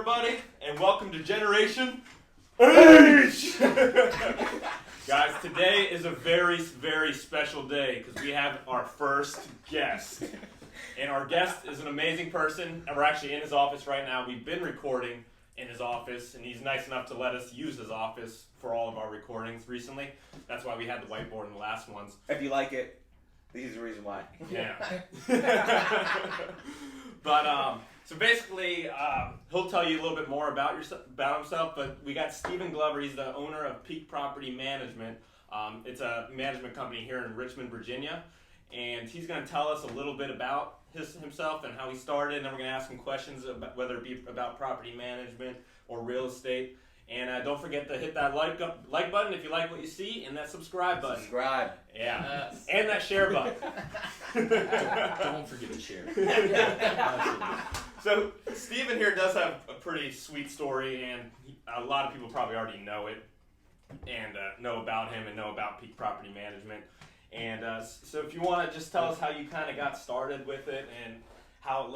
everybody, and welcome to Generation H! Guys, today is a very, very special day because we have our first guest. And our guest is an amazing person, and we're actually in his office right now. We've been recording in his office, and he's nice enough to let us use his office for all of our recordings recently. That's why we had the whiteboard in the last ones. If you like it, this is the reason why. Yeah. But, so basically, he'll tell you a little bit more about himself, but we got Stephen Glover. He's the owner of Peak Property Management. It's a management company here in Richmond, Virginia, and he's going to tell us a little bit about himself and how he started, and then we're going to ask him questions about whether it be about property management or real estate. And don't forget to hit that like button if you like what you see, and that subscribe button. Subscribe. Yeah. And that share button. Don't forget to share. So Stephen here does have a pretty sweet story, and a lot of people probably already know it and know about him and know about Peak Property Management. And so if you want to just tell us how you kind of got started with it and how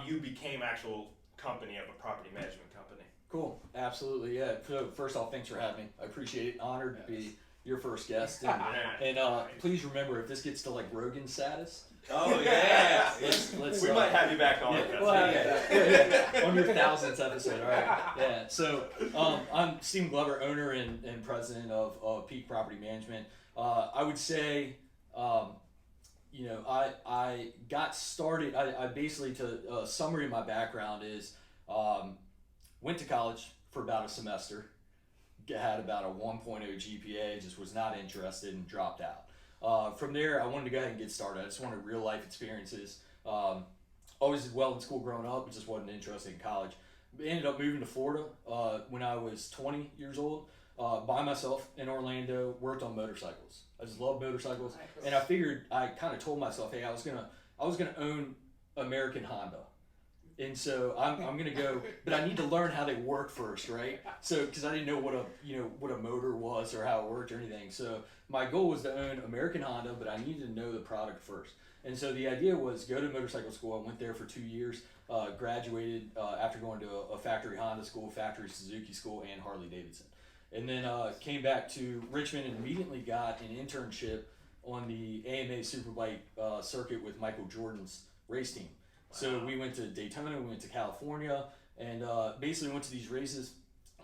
you became actual company of a property management company. Cool. Absolutely. Yeah. So first off, thanks for having me. I appreciate it. Honored to be your first guest. And please remember, if this gets to like Rogan status. Oh yeah. let's we might have you back on. Yeah. On your 1000th episode. All right. Yeah. So I'm Stephen Glover, owner and president of Peak Property Management. I would say, I got started. I basically, to summary of my background is, went to college for about a semester, had about a 1.0 GPA, just was not interested and dropped out. From there, I wanted to go ahead and get started. I just wanted real life experiences. Always did well in school growing up, but just wasn't interested in college. Ended up moving to Florida when I was 20 years old. By myself in Orlando, worked on motorcycles. I just love motorcycles, and I figured, I kind of told myself, hey, I was gonna own American Honda, and so I'm gonna go, but I need to learn how they work first, right? So because I didn't know what a motor was or how it worked or anything. So my goal was to own American Honda, but I needed to know the product first. And so the idea was go to motorcycle school. I went there for 2 years, graduated after going to a factory Honda school, factory Suzuki school, and Harley Davidson. And then came back to Richmond and immediately got an internship on the AMA Superbike circuit with Michael Jordan's race team. Wow. So we went to Daytona, we went to California, and basically went to these races.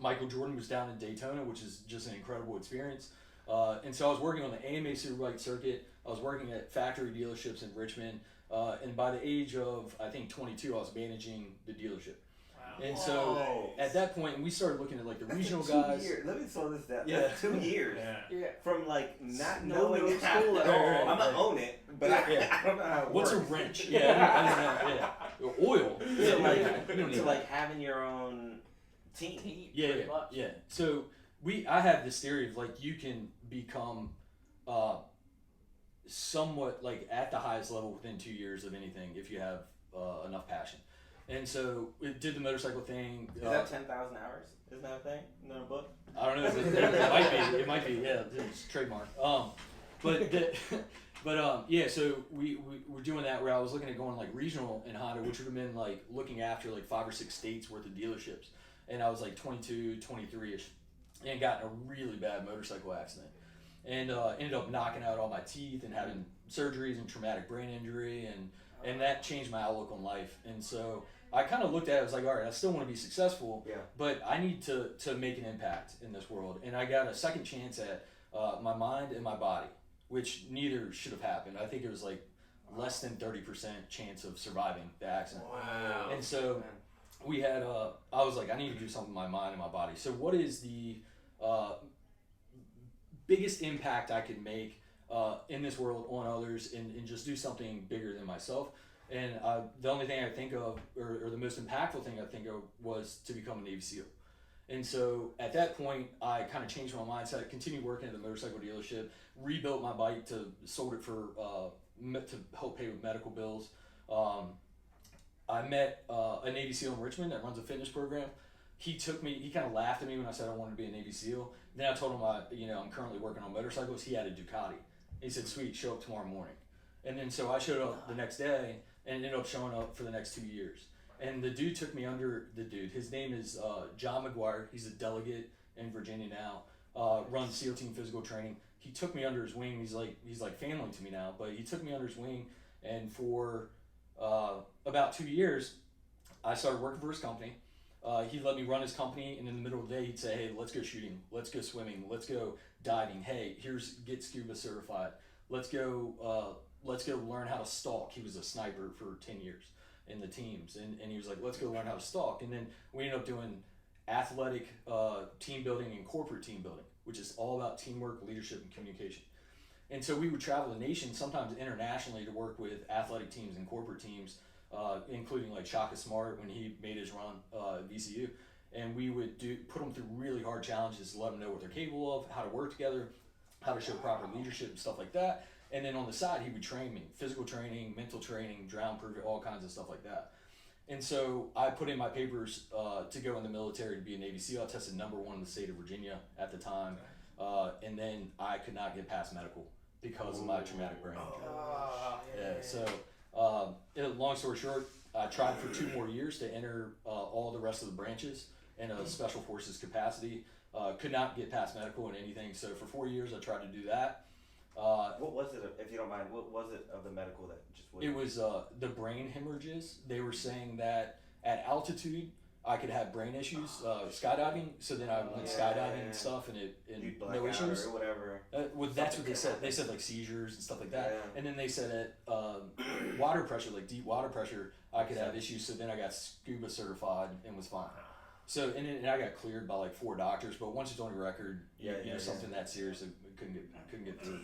Michael Jordan was down in Daytona, which is just an incredible experience. And so I was working on the AMA Superbike circuit. I was working at factory dealerships in Richmond. And by the age of, I think, 22, I was managing the dealership. And so at that point, we started looking at like the regional guys. Let me slow this down. Yeah. That's 2 years. Yeah. From like not knowing it at all. Right. I'm gonna own it, but I don't know how it What's works. a wrench? Yeah, I don't know. Yeah. Oil. To like having your own team. Yeah. So I have this theory of like you can become somewhat like at the highest level within 2 years of anything if you have enough passion. And so it did the motorcycle thing. Is that 10,000 hours? Isn't that a thing? In a book? I don't know. It might be. Yeah, it's trademark. Yeah. So we were doing that where I was looking at going like regional in Honda, which would have been like looking after like 5 or 6 states worth of dealerships. And I was like 22, 23ish, and got in a really bad motorcycle accident, and ended up knocking out all my teeth and having surgeries and traumatic brain injury, and that changed my outlook on life. And so I kind of looked at it, I was like, all right, I still want to be successful, but I need to make an impact in this world. And I got a second chance at my mind and my body, which neither should have happened. I think it was like less than 30% chance of surviving the accident. Wow. And so we had, I was like, I need to do something with my mind and my body. So what is the biggest impact I can make in this world on others and just do something bigger than myself? And the only thing I think of, or the most impactful thing I think of, was to become a Navy SEAL. And so at that point, I kind of changed my mindset, continued working at the motorcycle dealership, rebuilt my bike, sold it for to help pay with medical bills. I met a Navy SEAL in Richmond that runs a fitness program. He kind of laughed at me when I said I wanted to be a Navy SEAL. Then I told him I'm currently working on motorcycles. He had a Ducati. He said, sweet, show up tomorrow morning. And then so I showed up the next day and ended up showing up for the next 2 years. And the dude took me under his name is John McGuire. He's a delegate in Virginia now. Runs SEAL team physical training. He took me under his wing. He's like family to me now. But he took me under his wing, and for about 2 years, I started working for his company. He let me run his company, and in the middle of the day, he'd say, "Hey, let's go shooting. Let's go swimming. Let's go diving. Hey, get scuba certified. Let's go learn how to stalk." He was a sniper for 10 years in the teams, and he was like, "Let's go learn how to stalk." And then we ended up doing athletic team building and corporate team building, which is all about teamwork, leadership, and communication. And so we would travel the nation, sometimes internationally, to work with athletic teams and corporate teams, including like Shaka Smart when he made his run at VCU. And we would put them through really hard challenges to let them know what they're capable of, how to work together, how to show proper leadership and stuff like that. And then on the side, he would train me, physical training, mental training, drown proof, all kinds of stuff like that. And so I put in my papers to go in the military to be a Navy SEAL. I tested '1 in the state of Virginia at the time. And then I could not get past medical because of my traumatic brain injury. So long story short, I tried for 2 more years to enter all the rest of the branches in a special forces capacity. Could not get past medical and anything. So for 4 years, I tried to do that. What was it, if you don't mind, what was it of the medical that just wouldn't? It was the brain hemorrhages. They were saying that at altitude, I could have brain issues, skydiving. So then I went skydiving and stuff, and no issues. Or whatever. Well, that's what they said. They said like seizures and stuff like that. Yeah. And then they said at water pressure, like deep water pressure, I could have issues. So then I got scuba certified and was fine. So and I got cleared by like 4 doctors. But once it's on your record, something that serious, I couldn't get through.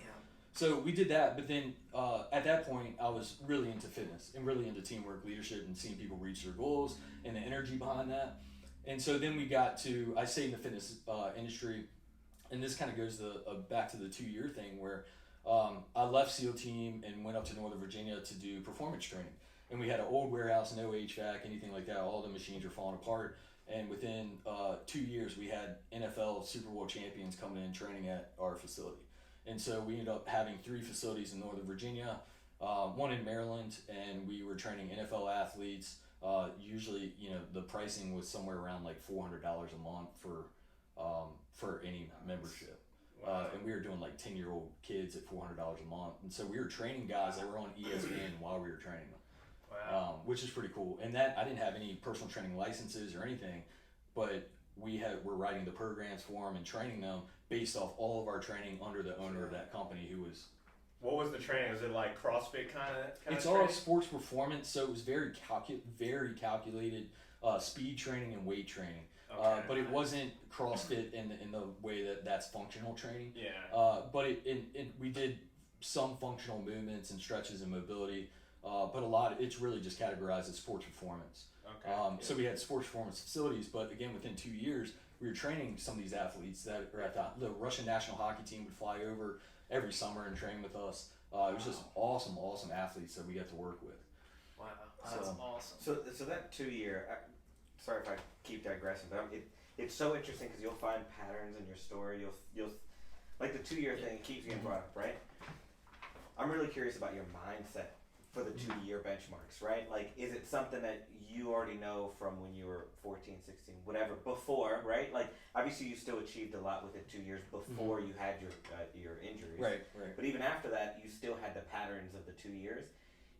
So we did that, but then at that point, I was really into fitness and really into teamwork, leadership, and seeing people reach their goals and the energy behind that. And so then we got to, I stayed in the fitness industry, and this kind of goes back to the 2-year thing where I left SEAL team and went up to Northern Virginia to do performance training. And we had an old warehouse, no HVAC, anything like that. All the machines were falling apart. And within 2 years, we had NFL Super Bowl champions coming in training at our facility. And so we ended up having 3 facilities in Northern Virginia, 1 in Maryland, and we were training NFL athletes. Usually, the pricing was somewhere around like $400 a month for any membership. And we were doing like 10-year-old kids at $400 a month. And so we were training guys that were on ESPN while we were training them, which is pretty cool. And that I didn't have any personal training licenses or anything, but we're writing the programs for them and training them based off all of our training under the owner of that company who was. What was the training? Was it like CrossFit kind of? It's all sports performance, so it was very calculated speed training and weight training. Okay. But it wasn't CrossFit in the way that's functional training. Yeah. But we did some functional movements and stretches and mobility, but it's really just categorized as sports performance. Okay. So we had sports performance facilities, but again, within 2 years, we were training some of these athletes that are at the Russian national hockey team would fly over every summer and train with us. It was just awesome athletes that we got to work with. Wow, that's awesome. So that 2 year, sorry if I keep digressing, but it's so interesting because you'll find patterns in your story. You'll like the 2 year thing keeps getting brought up, right? I'm really curious about your mindset for the 2 year benchmarks, right? Like, is it something that you already know from when you were 14, 16, whatever, before, right? Like, obviously you still achieved a lot within 2 years before you had your injuries. Right. But even after that, you still had the patterns of the 2 years.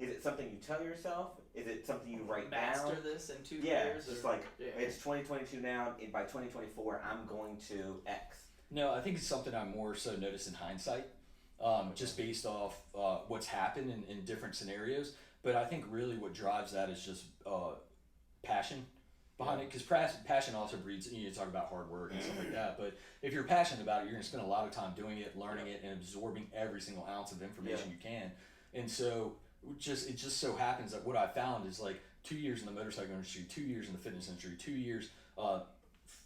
Is it something you tell yourself? Is it something you write down? Master this in 2 years? Yeah, it's like, it's 2022 now, and by 2024, I'm going to X. No, I think it's something I more so notice in hindsight. Just based off what's happened in different scenarios. But I think really what drives that is just passion behind it. Because passion also breeds, you talk about hard work and stuff like that. But if you're passionate about it, you're going to spend a lot of time doing it, learning it, and absorbing every single ounce of information you can. And so it just so happens that what I found is like 2 years in the motorcycle industry, 2 years in the fitness industry, 2 years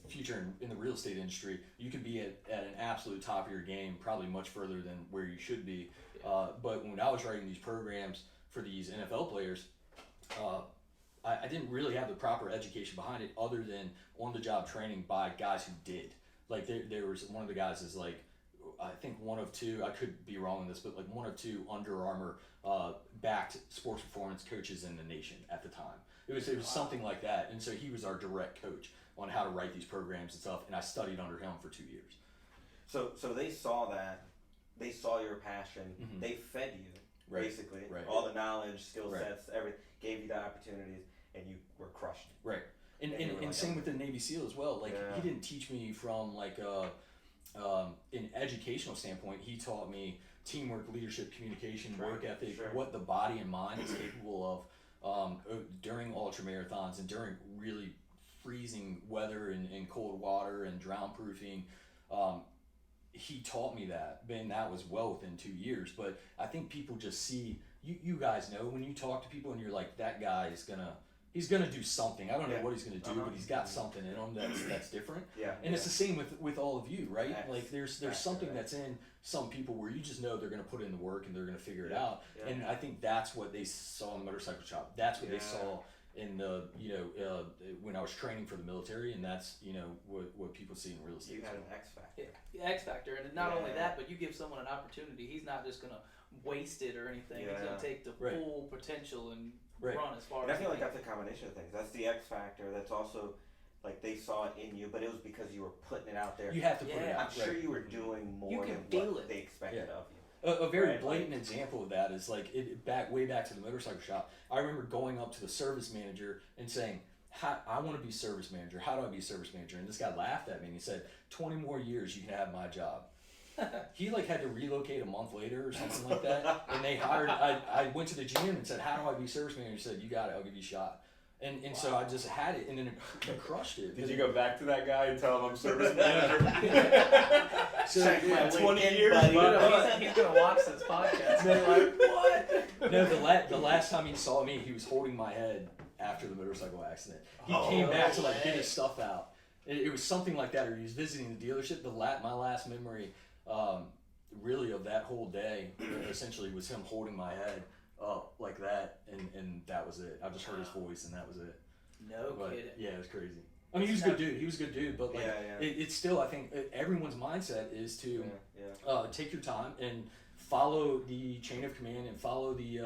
future in the real estate industry, you can be at an absolute top of your game, probably much further than where you should be. But when I was writing these programs for these NFL players, I didn't really have the proper education behind it other than on-the-job training by guys who did. Like there was one of the guys is like, I think one of two, I could be wrong on this, but like one of two Under Armour backed sports performance coaches in the nation at the time. It was something like that, and so he was our direct coach on how to write these programs and stuff, and I studied under him for 2 years. So they saw that, they saw your passion, they fed you, basically, all the knowledge, skill sets, everything, gave you the opportunities, and you were crushed. Right. And same with the Navy SEAL as well. Like he didn't teach me from like an educational standpoint. He taught me teamwork, leadership, communication, work ethic, what the body and mind is capable of during ultra marathons and during really freezing weather and cold water and drown proofing. He taught me that, and that was well within 2 years. But I think people just see, you guys know when you talk to people and you're like, that guy is he's gonna do something. I don't know what he's gonna do, but he's got something in him that's different. And it's the same with all of you, right? Like there's something that's in some people where you just know they're gonna put in the work and they're gonna figure it out. And I think that's what they saw in the motorcycle shop. That's what they saw in the when I was training for the military, and that's what people see in real estate. You had an X factor. X factor, and not only that, but you give someone an opportunity. He's not just gonna waste it or anything. He's gonna take the full potential and run as far and as. I feel like that's a combination of things. That's the X factor. That's also like they saw it in you, but it was because you were putting it out there. You have to put it out. I'm sure you were doing more than what they expected of you. A very blatant example of that is like way back to the motorcycle shop. I remember going up to the service manager and saying, I want to be service manager. How do I be service manager? And this guy laughed at me and he said, 20 more years, you can have my job. He like had to relocate a month later or something like that. And they hired, I went to the GM and said, how do I be service manager? He said, you got it, I'll give you a shot. And so I just had it, and then it crushed it. Did you go back to that guy and tell him I'm service manager? So 20 years, He's gonna watch this podcast. And like, what? No, the last time he saw me, he was holding my head after the motorcycle accident. He came back to like get his stuff out. It was something like that, or he was visiting the dealership. My last memory, really of that whole day, essentially was him holding my head up like that, and that was it. I just heard his voice, and that was it. No kidding. Yeah, it was crazy. I mean, he was a good dude. He was a good dude, but like, it's still, I think, everyone's mindset is to take your time and follow the chain of command and follow the.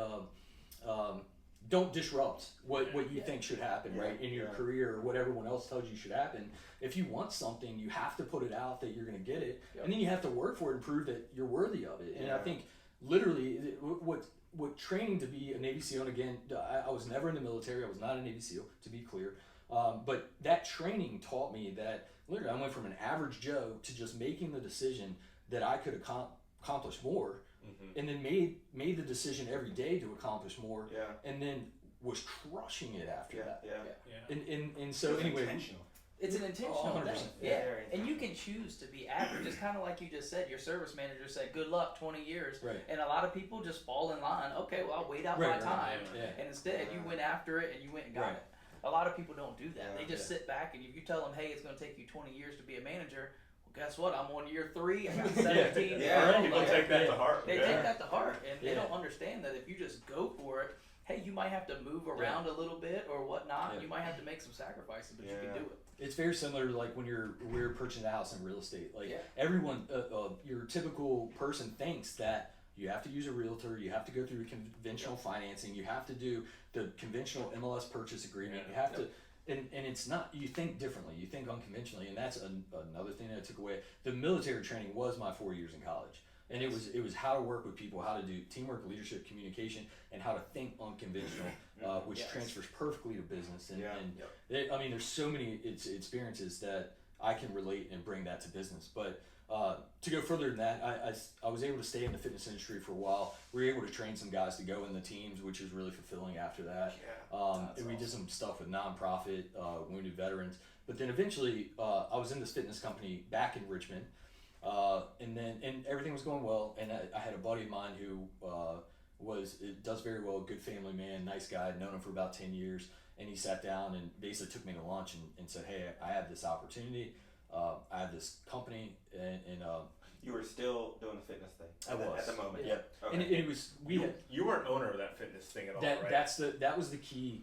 Don't disrupt what you think should happen, right, in your career or what everyone else tells you should happen. If you want something, you have to put it out that you're going to get it, and then you have to work for it and prove that you're worthy of it. And I think literally what training to be a Navy SEAL, and again, I was never in the military. I was not a Navy SEAL, to be clear. But that training taught me that literally I went from an average Joe to just making the decision that I could accomplish more. And then made the decision every day to accomplish more, and then was crushing it after that. And so anyway, it's an intentional 100%. thing. And you can choose to be average. It's kind of like you just said. Your service manager said, "Good luck, 20 years." And a lot of people just fall in line. Okay, well, I'll wait out my time. And instead, you went after it and you went and got it. A lot of people don't do that. They just sit back, and if you tell them, "Hey, it's going to take you 20 years to be a manager," guess what? I'm on year 3. I got 17. People take that to heart. They take that to heart, and they don't understand that if you just go for it, hey, you might have to move around a little bit or whatnot. You might have to make some sacrifices, but you can do it. It's very similar to like when we're purchasing a house in real estate. Like everyone, your typical person thinks that you have to use a realtor, you have to go through conventional financing, you have to do the conventional MLS purchase agreement, you have to. And it's not, you think differently, you think unconventionally, and that's another thing that I took away. The military training was my 4 years in college, and it was how to work with people, how to do teamwork, leadership, communication, and how to think unconventional, which transfers perfectly to business. I mean, there's so many experiences that I can relate and bring that to business. But to go further than that, I was able to stay in the fitness industry for a while. We were able to train some guys to go in the teams, which was really fulfilling after that. We did some stuff with nonprofit, wounded veterans. But then eventually, I was in this fitness company back in Richmond, and everything was going well. And I had a buddy of mine who does very well, good family man, nice guy. I'd known him for about 10 years. And he sat down and basically took me to lunch and said, "Hey, I have this opportunity. I have this company," and you were still doing the fitness thing. I was at the moment. Yeah, okay. And it was you weren't owner of that fitness thing at all, right? That was the key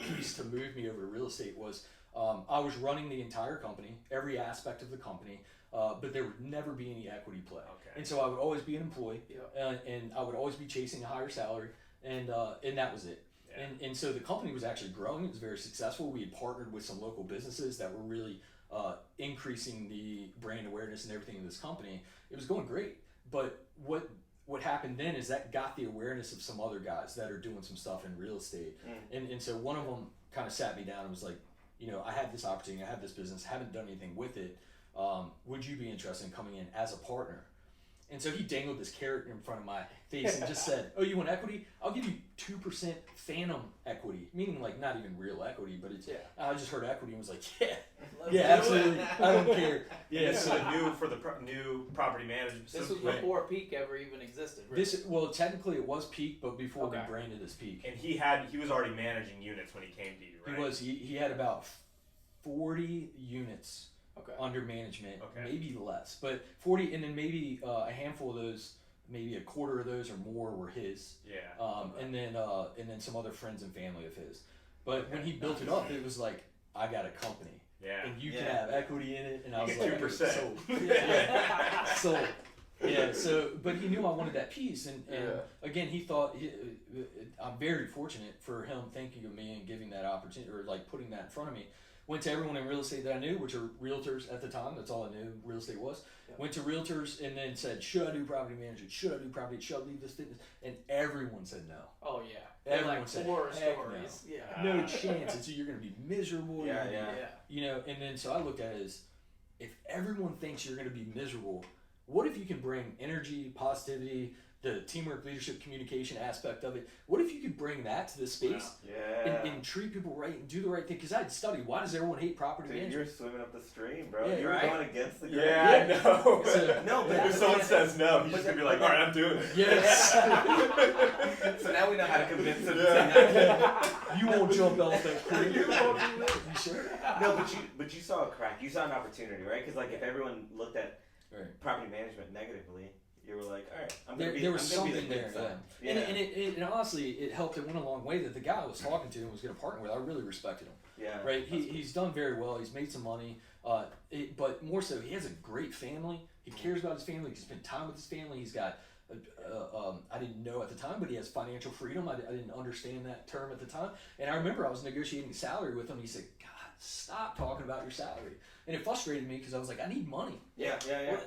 piece to move me over to real estate was I was running the entire company, every aspect of the company, but there would never be any equity play. Okay. And so I would always be an employee, Yeah. and I would always be chasing a higher salary, and that was it. Yeah. And so the company was actually growing. It was very successful. We had partnered with some local businesses that were really increasing the brand awareness and everything of this company. It was going great. But what happened then is that got the awareness of some other guys that are doing some stuff in real estate. And so one of them kind of sat me down and was like, you know, I have this opportunity, I have this business, haven't done anything with it. Would you be interested in coming in as a partner? And so he dangled this carrot in front of my face and just said, oh, you want equity? I'll give you 2% phantom equity, meaning like not even real equity, but it's, I just heard equity and was like, yeah, absolutely. I don't care. Yeah, this is new for the new property management. This was before Peak ever even existed. Right? Well, technically it was Peak, but before we branded as Peak. And he was already managing units when he came to you, right? He had about 40 units. Under management, maybe less, but 40, and then maybe a handful of those, maybe a quarter of those or more were his. Yeah. And then some other friends and family of his. But when he built it up, it was like, I got a company. Yeah. And you can have equity in it, and I was like, 2%. Sold. Sold. Yeah. So, but he knew I wanted that piece, and again, he thought I'm very fortunate for him thinking of me and giving that opportunity, or like putting that in front of me. Went to everyone in real estate that I knew, which are realtors at the time. That's all I knew real estate was. Yeah. Went to realtors and then said, should I do property management? Should I do property? Should I leave this fitness? And everyone said no. Oh, yeah. Everyone like said, horror heck stories. no. Yeah. No chance. It's, you're going to be miserable. Yeah. You know, and then so I looked at it as, if everyone thinks you're going to be miserable, what if you can bring energy, positivity, the teamwork, leadership, communication aspect of it? What if you could bring that to this space and treat people right and do the right thing? Because I'd studied, why does everyone hate property management? You're swimming up the stream, bro. Yeah, you're going against the grain. Yeah, I know. So, no, but if someone says no, he's just going to be like, all right, I'm doing it. Yes. So now we know how to convince them. You won't jump off that cliff. You won't do that. You sure? No, but you saw a crack. You saw an opportunity, right? Because like if everyone looked at property management negatively, you were like, all right, I'm gonna be. There was I'm gonna something be the there, and honestly, it helped. It went a long way that the guy I was talking to and was going to partner with, I really respected him. Yeah. Right. He's done very well. He's made some money. But more so, he has a great family. He cares about his family. He spent time with his family. He's got. I didn't know at the time, but he has financial freedom. I didn't understand that term at the time. And I remember I was negotiating a salary with him. He said, "God, stop talking about your salary." And it frustrated me because I was like, I need money. Yeah.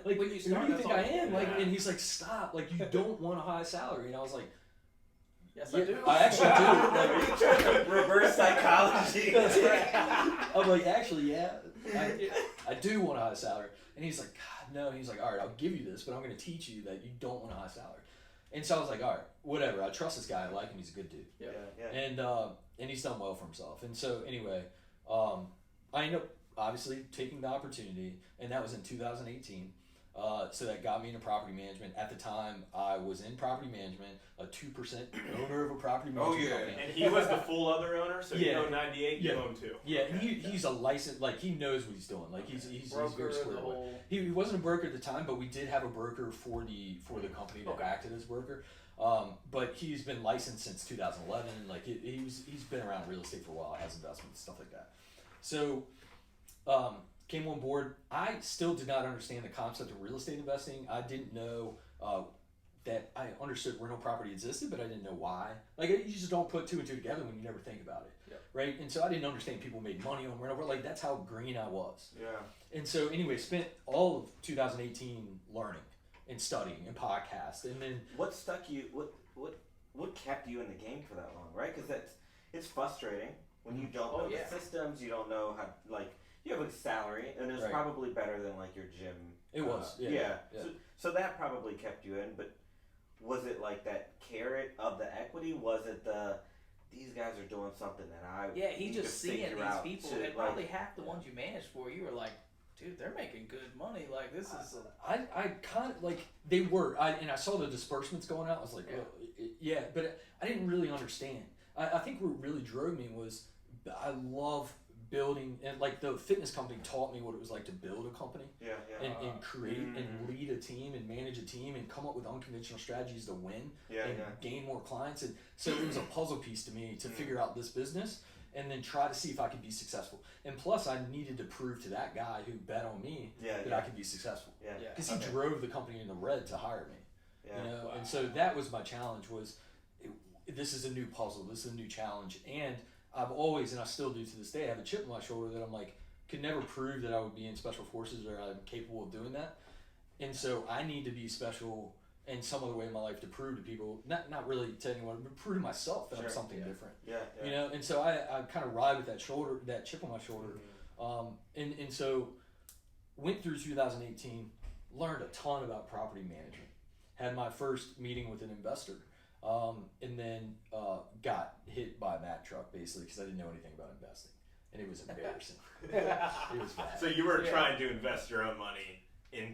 Like, when you start, who do you think I am? Yeah. Like, and he's like, stop. Like, you don't want a high salary. And I was like, yes, I do. I actually do. Are you trying to reverse psychology? I'm like, actually, yeah, I do want a high salary. And he's like, God, no. And he's like, all right, I'll give you this, but I'm going to teach you that you don't want a high salary. And so I was like, all right, whatever. I trust this guy. I like him. He's a good dude. Yeah. And he's done well for himself. And so anyway, I ended up obviously taking the opportunity, and that was in 2018. So that got me into property management. At the time, I was in property management, a 2% owner of a property management company. And he was the full other owner, so you own 98, you own 2. Yeah, and he's a licensed, like, he knows what he's doing. Like, he's very square away. He wasn't a broker at the time, but we did have a broker for the company that acted as broker. But he's been licensed since 2011. Like, he's been around real estate for a while, has investments, stuff like that. So, came on board. I still did not understand the concept of real estate investing. I didn't know that I understood rental property existed, but I didn't know why. Like, you just don't put 2 and 2 together when you never think about it, right? And so I didn't understand people made money on rental. Like, that's how green I was. Yeah. And so anyway, spent all of 2018 learning and studying and podcasts, and then what stuck you? What kept you in the game for that long, right? Because it's frustrating when you don't know the systems. You don't know how, like. You have a salary, and it was probably better than like your gym. It was, So that probably kept you in. But was it like that carrot of the equity? Was it these guys are doing something that I he just seeing these people, and probably half the ones you managed for, you were like, dude, they're making good money. Like, this is. I kind of like they were, and I saw the disbursements going out. I was like, but I didn't really understand. I think what really drove me was I love building, and like the fitness company taught me what it was like to build a company and create and lead a team and manage a team and come up with unconventional strategies to win and gain more clients. And so it was a puzzle piece to me to figure out this business. and then try to see if I could be successful. And plus, I needed to prove to that guy who bet on me that I could be successful. Because he drove the company in the red to hire me. You know, and so that was my challenge. This is a new puzzle. This is a new challenge, and I've always, and I still do to this day, I have a chip on my shoulder that I'm like, could never prove that I would be in special forces or I'm capable of doing that. And so I need to be special in some other way in my life to prove to people, not really to anyone, but prove to myself that I'm something different. You know, and so I kind of ride with that chip on my shoulder. And so went through 2018, learned a ton about property management, had my first meeting with an investor, and then got hit by a Mack truck basically because I didn't know anything about investing. And it was embarrassing. It was bad. So you were trying to invest your own money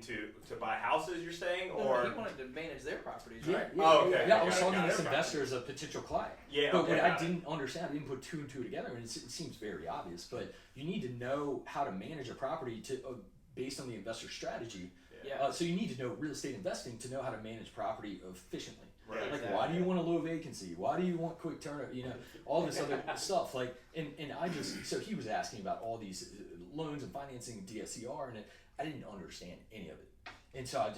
to buy houses, you're saying, or he wanted to manage their properties, right? I was talking to this investor as a potential client. But what I didn't understand, I didn't put two and two together, and it seems very obvious. But you need to know how to manage a property based on the investor strategy. So you need to know real estate investing to know how to manage property efficiently. Why do you want a low vacancy? Why do you want quick turnover? You know, all this other stuff. Like, and I just, so he was asking about all these loans and financing DSCR, and I didn't understand any of it. And so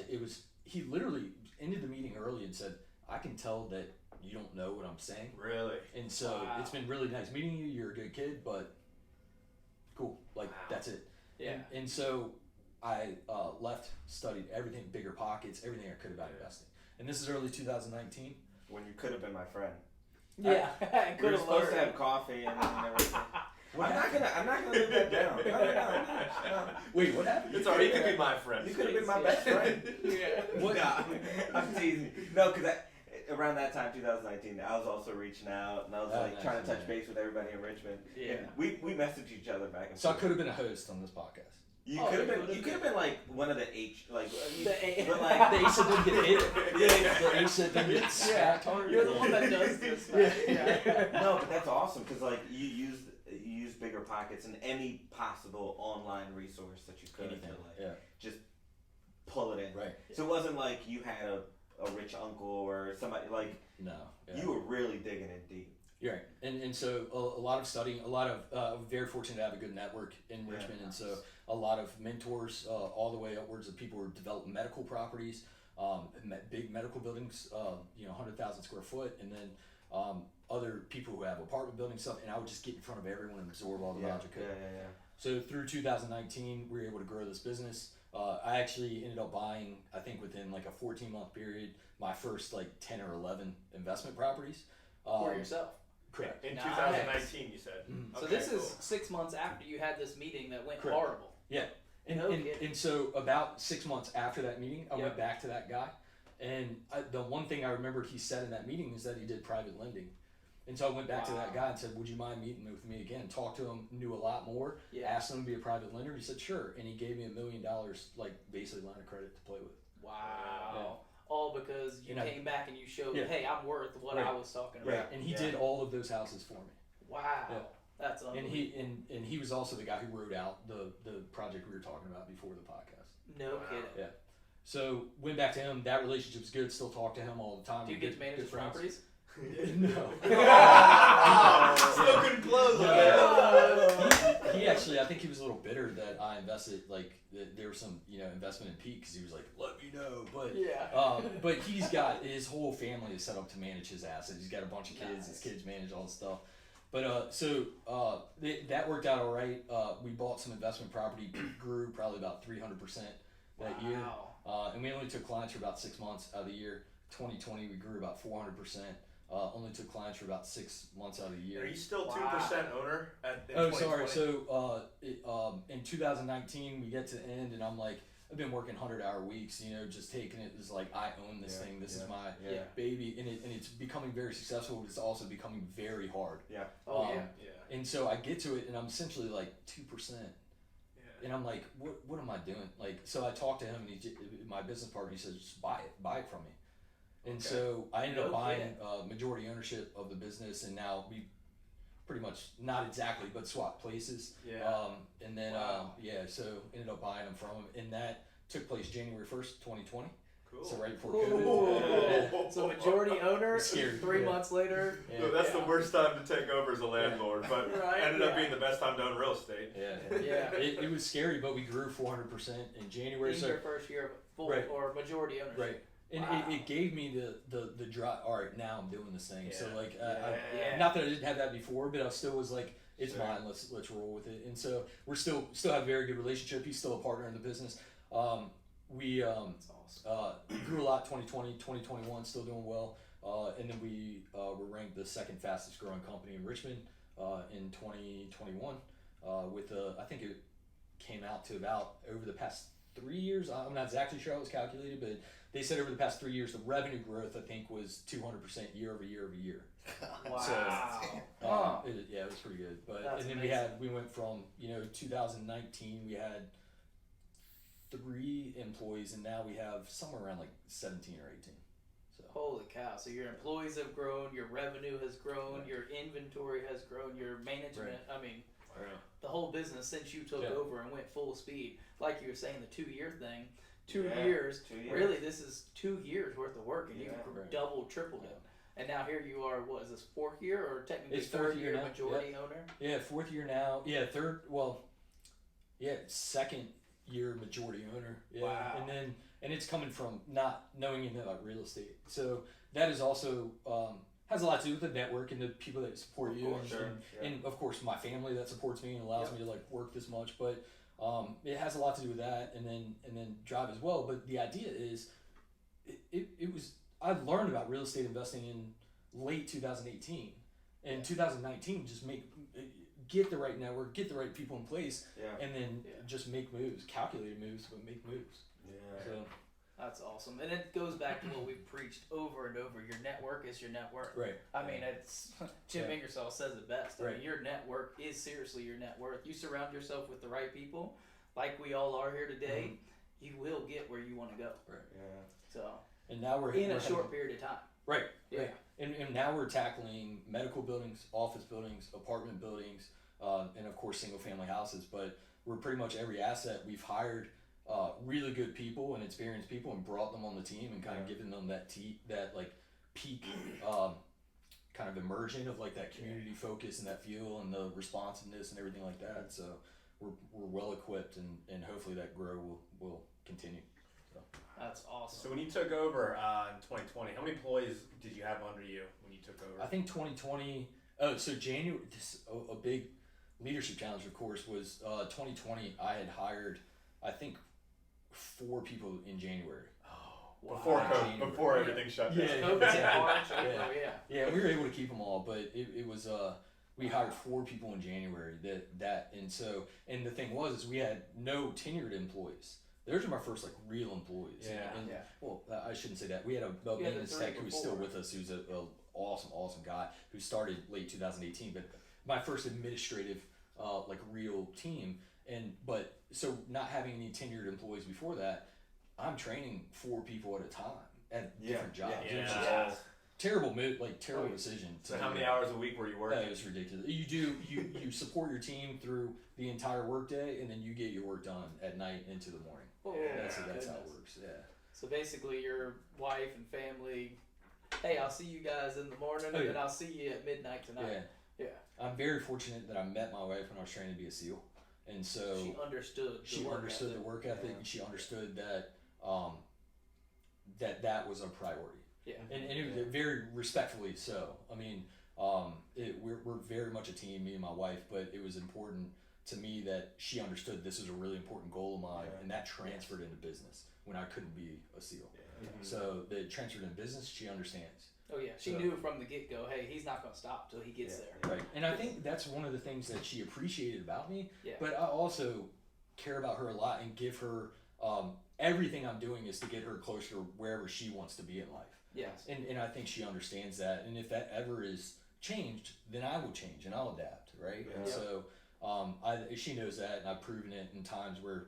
he literally ended the meeting early and said, I can tell that you don't know what I'm saying. Really? And so it's been really nice meeting you. You're a good kid, but cool. Like, that's it. And so I left, studied everything, bigger pockets, everything I could about investing. And this is early 2019. When you could have been my friend. I we were supposed to have coffee and everything. I'm not gonna live that down. No. Wait, what happened? It's alright. You could be my friend. You could have been my best friend. What? Nah, I'm teasing. No, because around that time, 2019, I was also reaching out and I was trying to touch base with everybody in Richmond. And we messaged each other back and forth. So I could have been a host on this podcast. You could have been. You could have been like one of the H, like the A. but like the Ace that didn't get hit. The Ace that didn't get smacked hard. You're the one that does this. No, but that's awesome because like you use bigger pockets and any possible online resource that you could to just pull it in. Right. So it wasn't like you had a rich uncle or somebody like. No. You were really digging in deep. You're right, and so a lot of studying, very fortunate to have a good network in Richmond, and so a lot of mentors all the way upwards of people who develop medical properties, big medical buildings, 100,000 square foot, and then other people who have apartment building stuff, and I would just get in front of everyone and absorb all the knowledge I could. So through 2019, we were able to grow this business. I actually ended up buying, I think within like a 14-month period, my first like 10 or 11 investment properties. For yourself. Correct. In 2019, you said. Mm-hmm. So this is 6 months after you had this meeting that went horrible. Yeah. And so about 6 months after that meeting, I went back to that guy. And the one thing I remember he said in that meeting is that he did private lending. And so I went back to that guy and said, would you mind meeting with me again? Talked to him, knew a lot more, asked him to be a private lender. He said, sure. And he gave me $1 million, like basically line of credit to play with. Wow. Yeah. All because you came back and you showed, hey, I'm worth what I was talking about. Right. And he did all of those houses for me. Wow. Yeah. That's unbelievable. And he was also the guy who wrote out the project we were talking about before the podcast. No kidding. Yeah. So went back to him. That relationship's good. Still talk to him all the time. Do you get to manage his properties? No. Still couldn't close on that. He actually, I think he was a little bitter that I invested, like, there was some, investment in Pete, because he was like, let me know. But he's got, his whole family is set up to manage his assets. He's got a bunch of kids. His kids manage all the stuff. But that worked out all right. We bought some investment property. Pete grew probably about 300% that year. And we only took clients for about 6 months out of the year. 2020, we grew about 400%. Only took clients for about 6 months out of the year. Are you still 2% owner in 2020? Sorry. So in 2019, we get to the end, and I'm like, I've been working 100-hour weeks, just taking it as like, I own this thing. This is my baby, and it's becoming very successful, but it's also becoming very hard. And so I get to it, and I'm essentially like 2%. And I'm like, what am I doing? Like, so I talked to him, and my business partner, he says, just buy it from me. And so I ended up buying majority ownership of the business, and now we pretty much, not exactly, but swap places. And then, so ended up buying them from him. And that took place January 1st, 2020. Cool. So right before COVID. Yeah. So majority owner, Scary. 3 months later. Yeah. So that's the worst time to take over as a landlord, but ended up being the best time to own real estate. Yeah. It was scary, but we grew 400% in January. In So your first year of full or majority ownership. Right. And it gave me the drive. All right, now I'm doing this thing. So like, not that I didn't have that before, but I still was like, it's mine. Let's roll with it. And so we're still have a very good relationship. He's still a partner in the business. We grew a lot 2020, 2021, still doing well. And then we were ranked the second fastest growing company in Richmond in 2021. With I think it came out to about over the past 3 years. I'm not exactly sure how it was calculated, but they said over the past 3 years, the revenue growth I think was 200% year over year. Wow. So, it was pretty good. But That's and then amazing. we went from 2019 we had 3 employees, and now we have somewhere around like 17 or 18. So holy cow! So your employees have grown, your revenue has grown, your inventory has grown, your management. I mean, the whole business since you took over and went full speed. Like you were saying, the 2-year thing. 2 years. Really, this is 2 years worth of work, and you double, tripled it. And now here you are. What is this, 4th year or technically it's 3rd year now. majority owner? Yeah, 4th year now. Yeah, 3rd. Well, 2nd year majority owner. Yeah. Wow. And it's coming from not knowing anything about real estate. So that is also has a lot to do with the network and the people that support you, and of course my family that supports me and allows me to like work this much. But it has a lot to do with that, and then drive as well. But the idea is, it was I learned about real estate investing in late 2018, and 2019 just get the right network, get the right people in place, and then just make moves, calculated moves, but make moves. Yeah. So that's awesome, and it goes back to what we've preached over and over. Your network is your net worth. Right. I mean, it's Jim Ingersoll says it best. I mean, your net worth is seriously your net worth. You surround yourself with the right people, like we all are here today. You will get where you want to go. Right. Yeah. So. And now we're in a short period of time. Right. Yeah. Right. And now we're tackling medical buildings, office buildings, apartment buildings, and of course single family houses. But we're pretty much every asset. We've hired really good people and experienced people and brought them on the team and kind of given them that like peak kind of immersion of like that community focus and that feel and the responsiveness and everything like that. So we're well equipped, and hopefully that grow will continue. So. That's awesome. So when you took over in 2020, how many employees did you have under you when you took over? I think 2020. So January. A big leadership challenge, of course, was 2020. I had hired, I think, 4 people in January. Oh, before COVID, before everything shut down. Yeah, we were able to keep them all, but it was we hired 4 people in January. And the thing was we had no tenured employees. Those are my first like real employees. Well, I shouldn't say that. We had a maintenance tech who was still with us, who's a awesome guy who started late 2018. But my first administrative like real team, but so not having any tenured employees before that, I'm training 4 people at a time at different jobs. Yeah. Terrible decision. So how many hours a week were you working? It was ridiculous. You support your team through the entire workday, and then you get your work done at night into the morning. That's how it works. Yeah. So basically, your wife and family, hey, I'll see you guys in the morning, and then I'll see you at midnight tonight. Yeah. I'm very fortunate that I met my wife when I was training to be a SEAL, and so she understood. The work ethic, and she understood that that was a priority. Yeah. And it was very respectfully so. I mean, we're very much a team, me and my wife, but it was important to me that she understood this was a really important goal of mine, and that transferred into business when I couldn't be a SEAL. Yeah. So that transferred into business, she understands. Oh yeah, she knew from the get-go, hey, he's not going to stop till he gets there. Right. And I think that's one of the things that she appreciated about me, Yeah. but I also care about her a lot and give her, everything I'm doing is to get her closer to wherever she wants to be in life. Yes. And I think she understands that, and if that ever is changed, then I will change and I'll adapt, right? Yeah. And so she knows that, and I've proven it in times where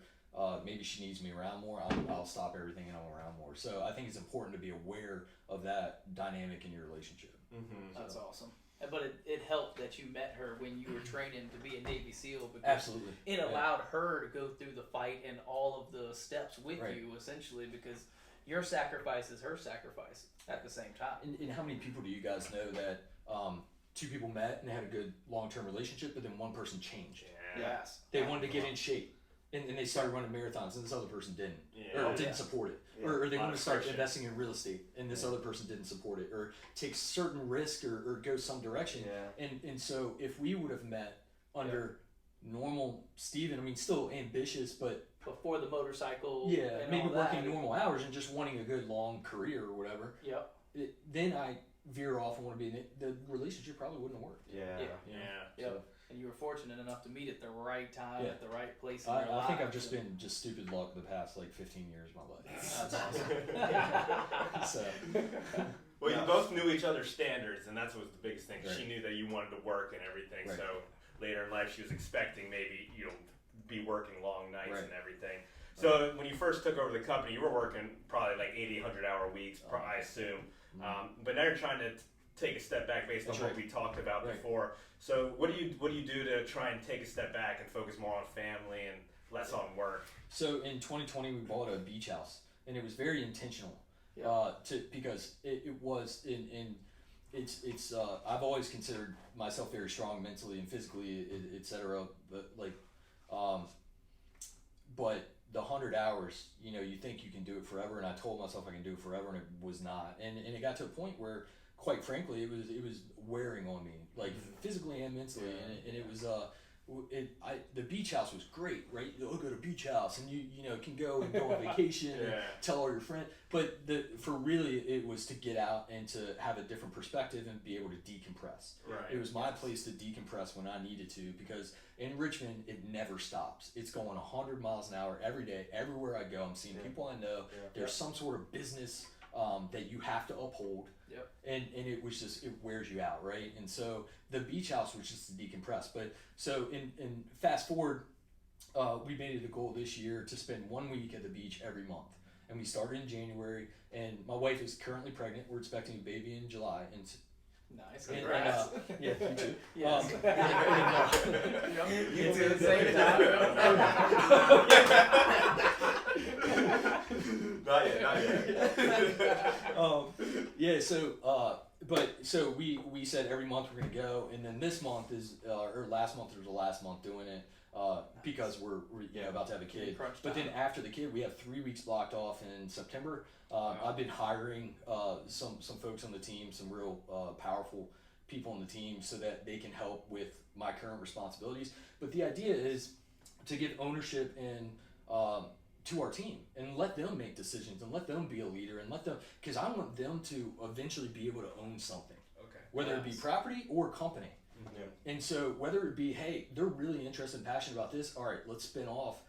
maybe she needs me around more. I'll stop everything and I'm around more. So I think it's important to be aware of that dynamic in your relationship. That's awesome. But it helped that you met her when you were training to be a Navy SEAL, because Absolutely. It allowed her to go through the fight and all of the steps with you, essentially, because your sacrifice is her sacrifice at the same time. And how many people do you guys know that two people met and had a good long-term relationship, but then one person changed? Yes. They wanted to get in shape. And they started running marathons, and this other person didn't, or didn't support it, or they wanted to start investing in real estate, and this other person didn't support it, or take certain risk, or go some direction. And so if we would have met under normal Steven, I mean, still ambitious, but before the motorcycle, and maybe all working that. normal hours and just wanting a good long career or whatever. Then I veer off and want to be in it. The relationship probably wouldn't have worked. So, and you were fortunate enough to meet at the right time, at the right place in I your life. think I've just been stupid luck the past 15 years of my life. That's awesome. Well, you both knew each other's standards, and that's what was the biggest thing. Right. She knew that you wanted to work and everything, Right. so later in life she was expecting maybe you'll be working long nights and everything. So when you first took over the company, you were working probably 80, 100-hour weeks, I assume. But now you're trying to take a step back based on what we talked about before. So what do you do to try and take a step back and focus more on family and less on work? So in 2020 we bought a beach house, and it was very intentional. Because it was it's I've always considered myself very strong mentally and physically, etc. But the 100 hours, you think you can do it forever, and I told myself I can do it forever, and it was not. And it got to a point where, quite frankly, it was wearing on me, physically and mentally, and it was the beach house was great, right? You'll go to a beach house and you can go on vacation and tell all your friends. But for really it was to get out and to have a different perspective and be able to decompress. Right. It was my place to decompress when I needed to, because in Richmond it never stops. It's going 100 miles an hour every day. Everywhere I go, I'm seeing people I know. There's some sort of business that you have to uphold. And it was just, it wears you out, right? And so the beach house was just to decompress. But so in fast forward, we made it a goal this year to spend 1 week at the beach every month. And we started in January, and my wife is currently pregnant. We're expecting a baby in July. And nice. Congrats. Yeah, you too. Yes. You two at the same time. Not yet. So we said every month we're gonna go, and then this month is or last month was the last month doing it because we're about to have a kid. But then after the kid, we have 3 weeks blocked off in September. I've been hiring some folks on the team, some real powerful people on the team, so that they can help with my current responsibilities. But the idea is to give ownership and to our team and let them make decisions and let them be a leader and let them, because I want them to eventually be able to own something, whether it be property or company. And so whether it be, hey, they're really interested and passionate about this, all right, let's spin off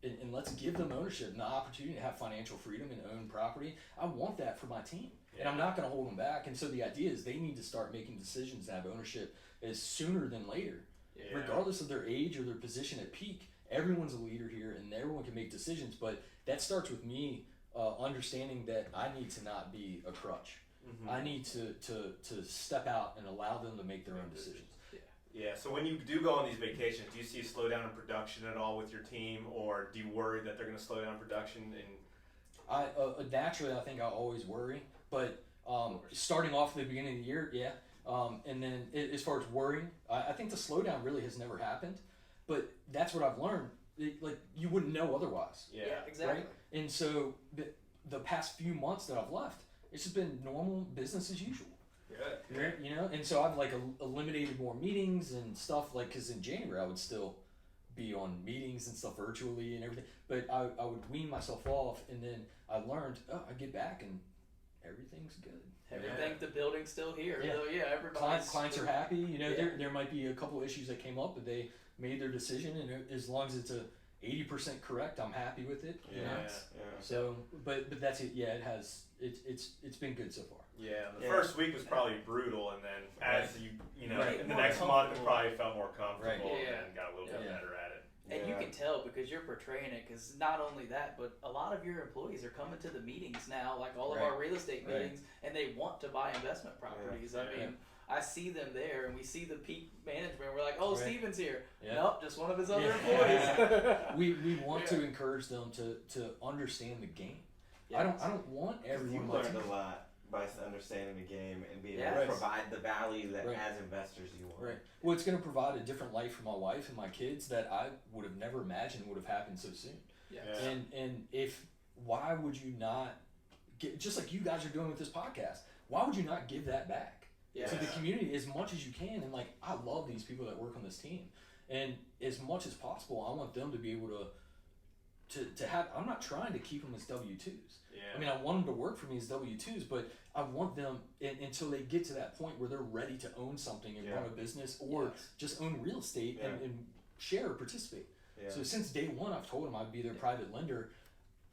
and let's give them ownership and the opportunity to have financial freedom and own property. I want that for my team, and I'm not going to hold them back. And so the idea is they need to start making decisions and have ownership as sooner than later, regardless of their age or their position at peak. Everyone's a leader here, and everyone can make decisions, but that starts with me understanding that I need to not be a crutch. I need to step out and allow them to make their own decisions. Yeah, so when you do go on these vacations, do you see a slowdown in production at all with your team, or do you worry that they're going to slow down production? And Naturally, I think I always worry, but starting off at the beginning of the year, and then as far as worrying, I think the slowdown really has never happened. But that's what I've learned. You wouldn't know otherwise. Yeah, exactly. Right? And so the past few months that I've left, it's just been normal business as usual. Good. And so I've eliminated more meetings and stuff, because in January I would still be on meetings and stuff virtually and everything, but I would wean myself off, and then I learned, I get back and everything's good. Everything, the building's still here. Everybody's clients are happy. There might be a couple of issues that came up, but they made their decision, and as long as it's 80% correct, I'm happy with it. So, but that's it. Yeah, it has. It's been good so far. Yeah, the first week was probably brutal, and then as in the next month, it probably felt more comfortable and got a little bit better at it. And you can tell because you're portraying it, because not only that, but a lot of your employees are coming to the meetings now, like all of our real estate meetings, and they want to buy investment properties. I mean, I see them there, and we see the peak management. We're like, oh, Steven's here. Nope, just one of his other employees. We want to encourage them to understand the game. I don't want everyone. You learned a lot by understanding the game and being able to provide the value that as investors you want. Right. Well, it's going to provide a different life for my wife and my kids that I would have never imagined would have happened so soon. Yeah. And why would you not get, just like you guys are doing with this podcast, why would you not give that back to the community as much as you can? And like, I love these people that work on this team, and as much as possible, I want them to be able to have. I'm not trying to keep them as W-2s. Yeah. I mean, I want them to work for me as W-2s, but I want them until they get to that point where they're ready to own something and run a business, or just own real estate and share or participate. Yeah. So since day one, I've told them I'd be their private lender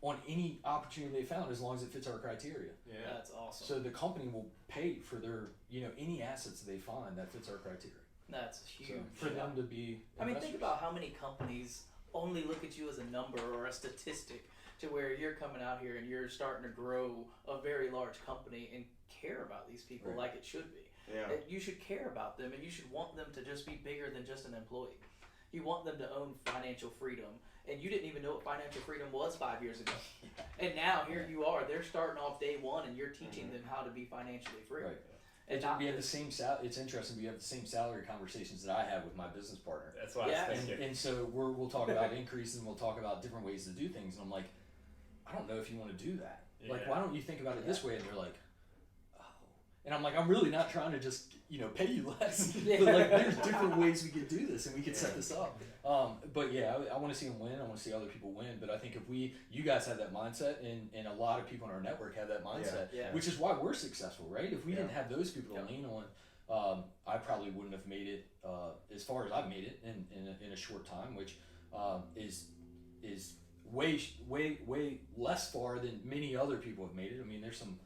on any opportunity they found, as long as it fits our criteria. Yeah, that's awesome. So the company will pay for their, any assets they find that fits our criteria. That's huge. So for them to be investors. I mean, think about how many companies only look at you as a number or a statistic, to where you're coming out here and you're starting to grow a very large company and care about these people like it should be. Yeah. You should care about them, and you should want them to just be bigger than just an employee. You want them to own financial freedom, and you didn't even know what financial freedom was 5 years ago. And now here you are. They're starting off day one, and you're teaching them how to be financially free. Right. And we have the same it's interesting. We have the same salary conversations that I have with my business partner. That's what I was thinking. And so we'll talk about increases, and we'll talk about different ways to do things. And I'm like, I don't know if you want to do that. Yeah. Like, why don't you think about it this way? And they're like, oh. And I'm like, I'm really not trying to just, pay you less. But like, there's different ways we could do this, and we could set this up. But yeah, I want to see them win. I want to see other people win. But I think if you guys have that mindset, and a lot of people in our network have that mindset, which is why we're successful, right? If we didn't have those people to lean on, I probably wouldn't have made it as far as I've made it in a short time, which is way less far than many other people have made it. I mean, there's some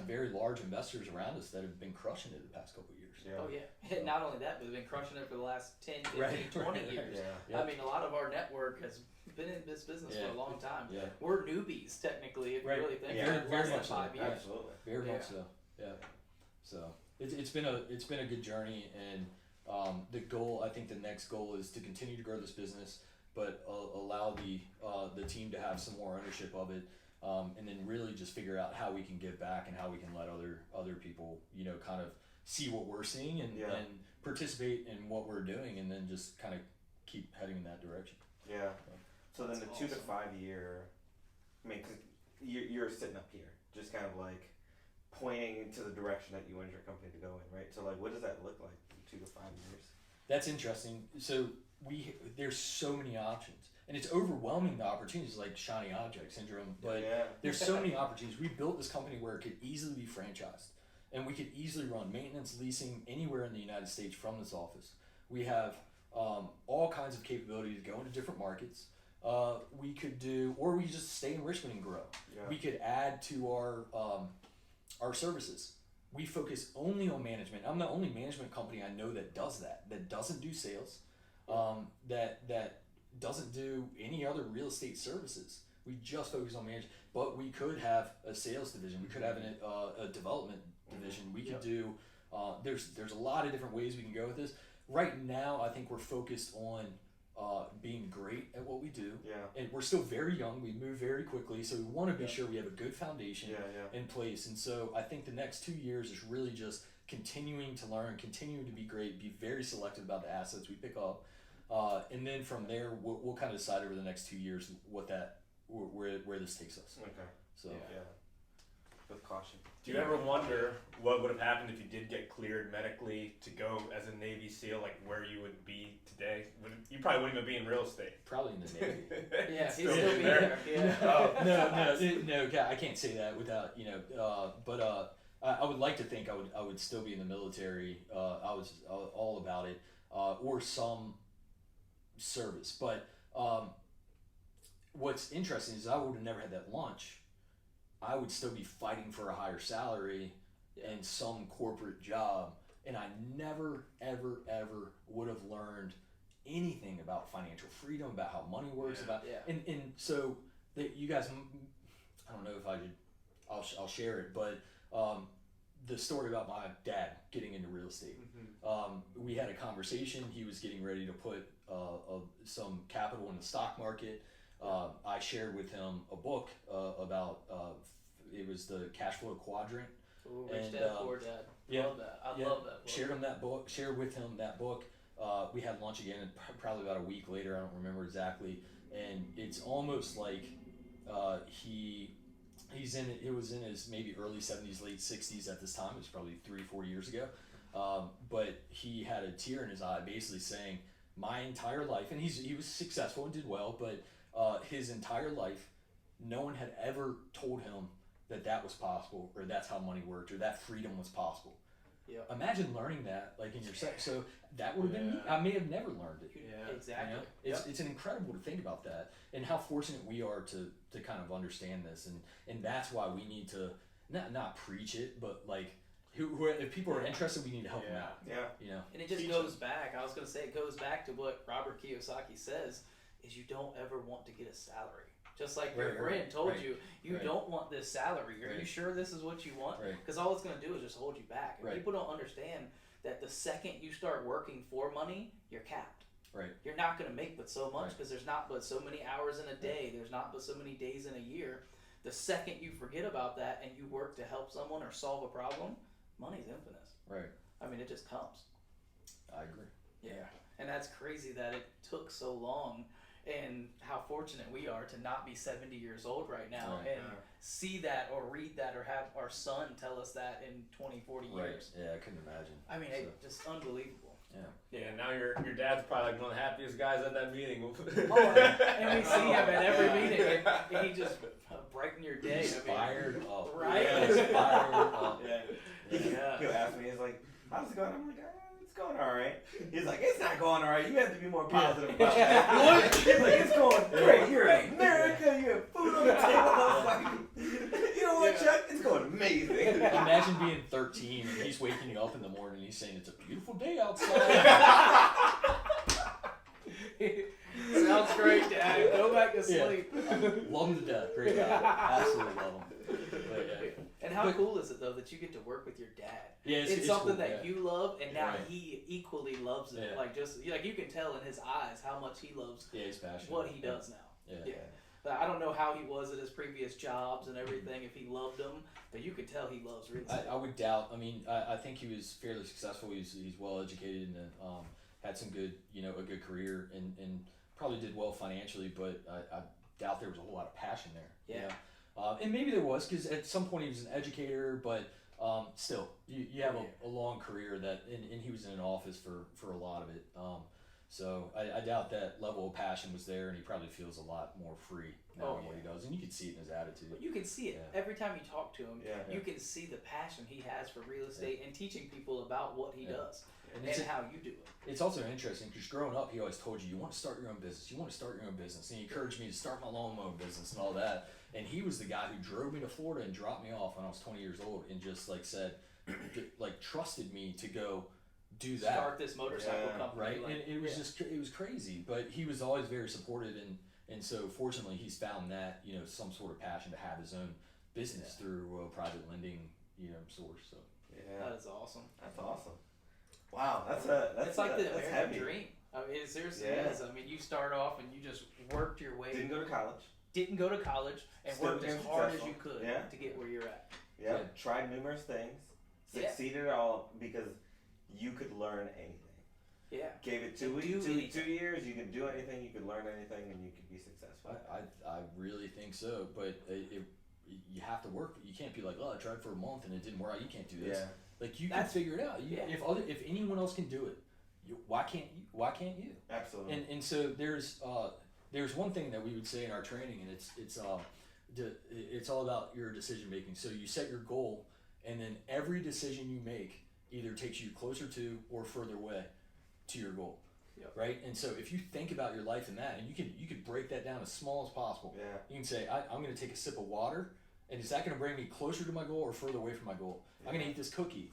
very large investors around us that have been crushing it the past couple of years. Yeah. Oh yeah. Not only that, but they've been crushing it for the last 10, 15, 20 years. Yeah. I mean, a lot of our network has been in this business for a long time. Yeah. We're newbies, technically, if you really think about it. Less than 5 years. Absolutely. Very much so. Yeah. So it's been a good journey, and the goal, I think the next goal is to continue to grow this business, but allow the team to have some more ownership of it, and then really just figure out how we can give back and how we can let other people, kind of see what we're seeing and participate in what we're doing, and then just kind of keep heading in that direction. Yeah. So then the 2 to 5 year, I mean, because you're sitting up here, just kind of like pointing to the direction that you want your company to go in, right? So like, what does that look like in 2 to 5 years? That's interesting. So there's so many options, and it's overwhelming, the opportunities, like shiny object syndrome, but there's so many opportunities. We built this company where it could easily be franchised, and we could easily run maintenance, leasing anywhere in the United States from this office. We have all kinds of capability to go into different markets. We could do, or we could just stay in Richmond and grow. Yeah. We could add to our services. We focus only on management. I'm the only management company I know that does that doesn't do sales, that doesn't do any other real estate services. We just focus on management. But we could have a sales division. We could have a development division. We could do, there's a lot of different ways we can go with this. Right now, I think we're focused on being great at what we do. Yeah. And we're still very young. We move very quickly. So we want to be sure we have a good foundation in place. And so I think the next 2 years is really just continuing to learn, continuing to be great, be very selective about the assets we pick up. And then from there, we'll kind of decide over the next 2 years where this takes us. Okay. So with caution. Do you ever wonder what would have happened if you did get cleared medically to go as a Navy SEAL, like where you would be today? You probably wouldn't even be in real estate. Probably in the Navy. He'd still be there. Yeah. No, I can't say that without, but I would like to think I would still be in the military. I was all about it, or some service. But what's interesting is I would have never had that lunch. I would still be fighting for a higher salary and some corporate job, and I never, ever, ever would have learned anything about financial freedom, about how money works, and so that you guys, I don't know if I should, I'll share it, but the story about my dad getting into real estate. We had a conversation. He was getting ready to put some capital in the stock market. I shared with him a book about it was the cash flow quadrant. Ooh, Rich Dad Poor Dad. Love that. I love that book. Shared with him that book. We had lunch again, and probably about a week later. I don't remember exactly. And it's almost like it was in his maybe early 70s, late 60s at this time. It was probably 3-4 years ago. But he had a tear in his eye, basically saying, my entire life, and he was successful and did well, but his entire life, no one had ever told him that was possible, or that's how money worked, or that freedom was possible. Yeah. Imagine learning that, like in your sex. So that would have been me. I may have never learned it. Yeah, exactly. You know? It's incredible to think about that, and how fortunate we are to kind of understand this, and that's why we need to not preach it, but like if people are interested, we need to help them out. Yeah. You know. And it just goes back. I was going to say it goes back to what Robert Kiyosaki says: is you don't ever want to get a salary. Just like your friend told you don't want this salary. Are you sure this is what you want? Because all it's going to do is just hold you back. And people don't understand that the second you start working for money, you're capped. Right. You're not going to make but so much because there's not but so many hours in a day. There's not but so many days in a year. The second you forget about that and you work to help someone or solve a problem, money's infinite. Right. I mean, it just comes. I agree. Yeah. And that's crazy that it took so long. And how fortunate we are to not be 70 years old right now and see that or read that or have our son tell us that in 20, 40 years. Yeah, I couldn't imagine. I mean, just unbelievable. Yeah, now your dad's probably like one of the happiest guys at that meeting. And we see him at every meeting, and he just brighten your day. Inspired up. Right? Inspired up. He'll ask me, he's like, how's it going? I'm like, it's going all right. He's like, it's not going all right. You have to be more positive about that. He's like, it's going great. You're in America. You have food on the table. I was like, you know what, Chuck? It's going amazing. Imagine being 13 and he's waking you up in the morning and he's saying, it's a beautiful day outside. Sounds great, Dad. Go back to sleep. Love him to death. Great guy. Absolutely love him. But, and how cool is it though that you get to work with your dad? Yeah, it's something cool, that you love, and now he equally loves it. Like you can tell in his eyes how much he loves. He's passionate. What he does now. Yeah. But I don't know how he was at his previous jobs and everything. If he loved them, but you could tell he loves real estate. I would doubt. I mean, I think he was fairly successful. He's well educated and had some good, a good career and probably did well financially. But I doubt there was a whole lot of passion there. Yeah. And maybe there was, because at some point he was an educator, but still, you have a long career and he was in an office for a lot of it. So I doubt that level of passion was there, and he probably feels a lot more free now in what he does, and you can see it in his attitude. But you can see it every time you talk to him. Yeah. You can see the passion he has for real estate and teaching people about what he does and how you do it. It's also interesting because growing up, he always told you want to start your own business. You want to start your own business, and he encouraged me to start my own business and all that. And he was the guy who drove me to Florida and dropped me off when I was 20 years old, and just said, trusted me to go do that. Start this motorcycle company. Right? And it was it was crazy, but he was always very supportive, and so fortunately he's found that, some sort of passion to have his own business through private lending, source. So that is awesome. That's awesome. Wow, it's like the American heavy dream. I mean, it seriously is. I mean, you start off and you just worked your way. Didn't go to college And still worked as hard as you could to get where you're at. Yeah. Tried numerous things. Succeeded at all because you could learn anything. Yeah. Gave it 2 years, you could do anything, you could learn anything, and you could be successful. I really think so, but you have to work. You can't be like, I tried for a month and it didn't work out. You can't do this. Yeah. Like you can figure it out. If anyone else can do it, why can't you? Absolutely. And so there's one thing that we would say in our training, and it's all about your decision making. So you set your goal, and then every decision you make either takes you closer to or further away to your goal. Yep. Right? And so if you think about your life in that, and you could break that down as small as possible. Yeah. You can say, I'm going to take a sip of water, and is that going to bring me closer to my goal or further away from my goal? Yeah. I'm going to eat this cookie,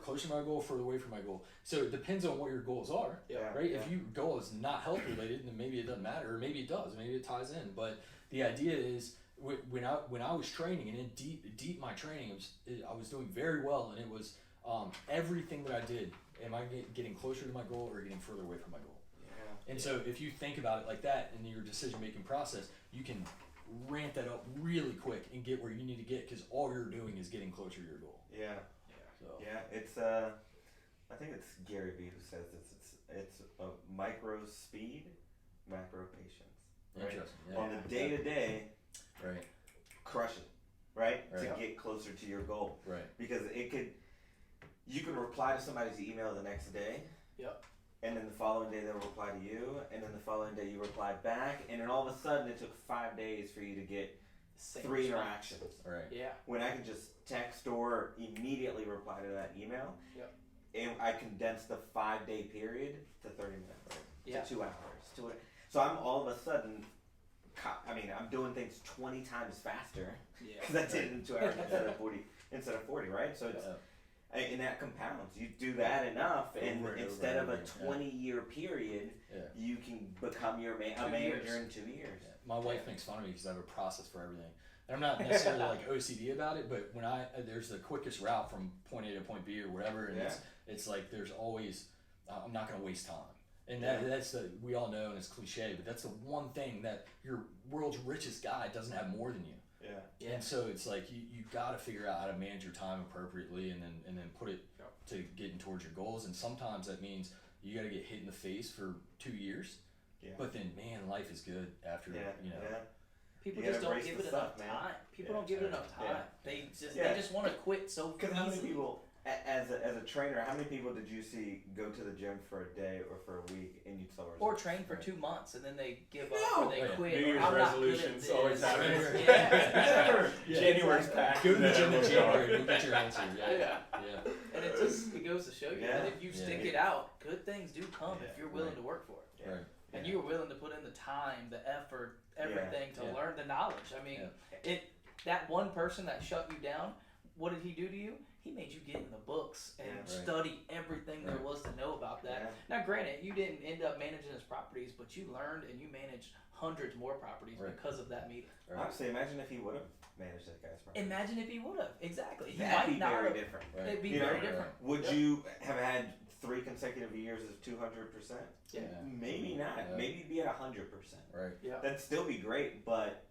closer to my goal, further away from my goal. So it depends on what your goals are, right? Yeah. If your goal is not health related, then maybe it doesn't matter, or maybe it does, maybe it ties in. But the idea is, when I was training, and in deep my training, I was doing very well, and it was everything that I did, am I getting closer to my goal or getting further away from my goal? Yeah. And so if you think about it like that in your decision making process, you can ramp that up really quick and get where you need to get, because all you're doing is getting closer to your goal. Yeah. So. Yeah, it's I think it's Gary Vee who says this. It's a micro speed, macro patience. Right? Interesting. Yeah. On the day to day, right, crush it, right? Right. To get closer to your goal. Right. Because you could reply to somebody's email the next day. Yep. And then the following day they'll reply to you, and then the following day you reply back, and then all of a sudden it took 5 days for you to get Same 3 response. interactions. Right. Yeah. When I can just text or immediately reply to that email, Yep. and I condensed the 5-day period to 30 minutes, Yeah. to 2 hours. So I'm all of a sudden, I'm doing things 20 times faster Yeah. because I did it in 2 hours instead of 40, right? So it's. And that compounds. You do that enough, and instead of a 20-year period, you can become a manager in 2 years. Yeah. My wife makes fun of me because I have a process for everything. And I'm not necessarily like OCD about it, but when there's the quickest route from point A to point B or whatever, and it's like there's always I'm not going to waste time. And that's we all know, and it's cliche, but that's the one thing that your world's richest guy doesn't have more than you. Yeah. And so it's like you got to figure out how to manage your time appropriately, and then put it to getting towards your goals. And sometimes that means you got to get hit in the face for 2 years. Yeah. But then, man, life is good after Yeah. People You just gotta don't embrace give the it stuff, enough man. time. People Yeah. don't give it enough time. Yeah. They just want to quit so Because how many easily. people, as a trainer, how many people did you see go to the gym for a day or for a week and you saw results? Or train for 2 months and then they give up No. or they quit. New or Year's I'm not good at resolutions this. always happen. Yeah. January's packed. Go to the gym in Everyone's January, gone. go get your answer. Yeah. And it goes to show you Yeah. that if you stick Yeah. it out, good things do come if you're willing Right. to work for it. Yeah. Right. And you were willing to put in the time, the effort, everything to Yeah. learn the knowledge. I mean, that one person that shut you down, what did he do to you? He made you get in the books and Yeah. Right. study everything there was to know about that. Yeah. Now, granted, you didn't end up managing his properties, but you learned and you managed hundreds more properties Right. because of that meeting. Right. Honestly, imagine if he would have managed that guy's property. Imagine if he would have. Exactly. He That'd might be not very have. different. Right. It'd be You know, very different. Would Yeah. you have had 3 consecutive years of 200%? Yeah. Maybe not. Yeah. Maybe be at 100%. Right. Yeah. That'd still be great, but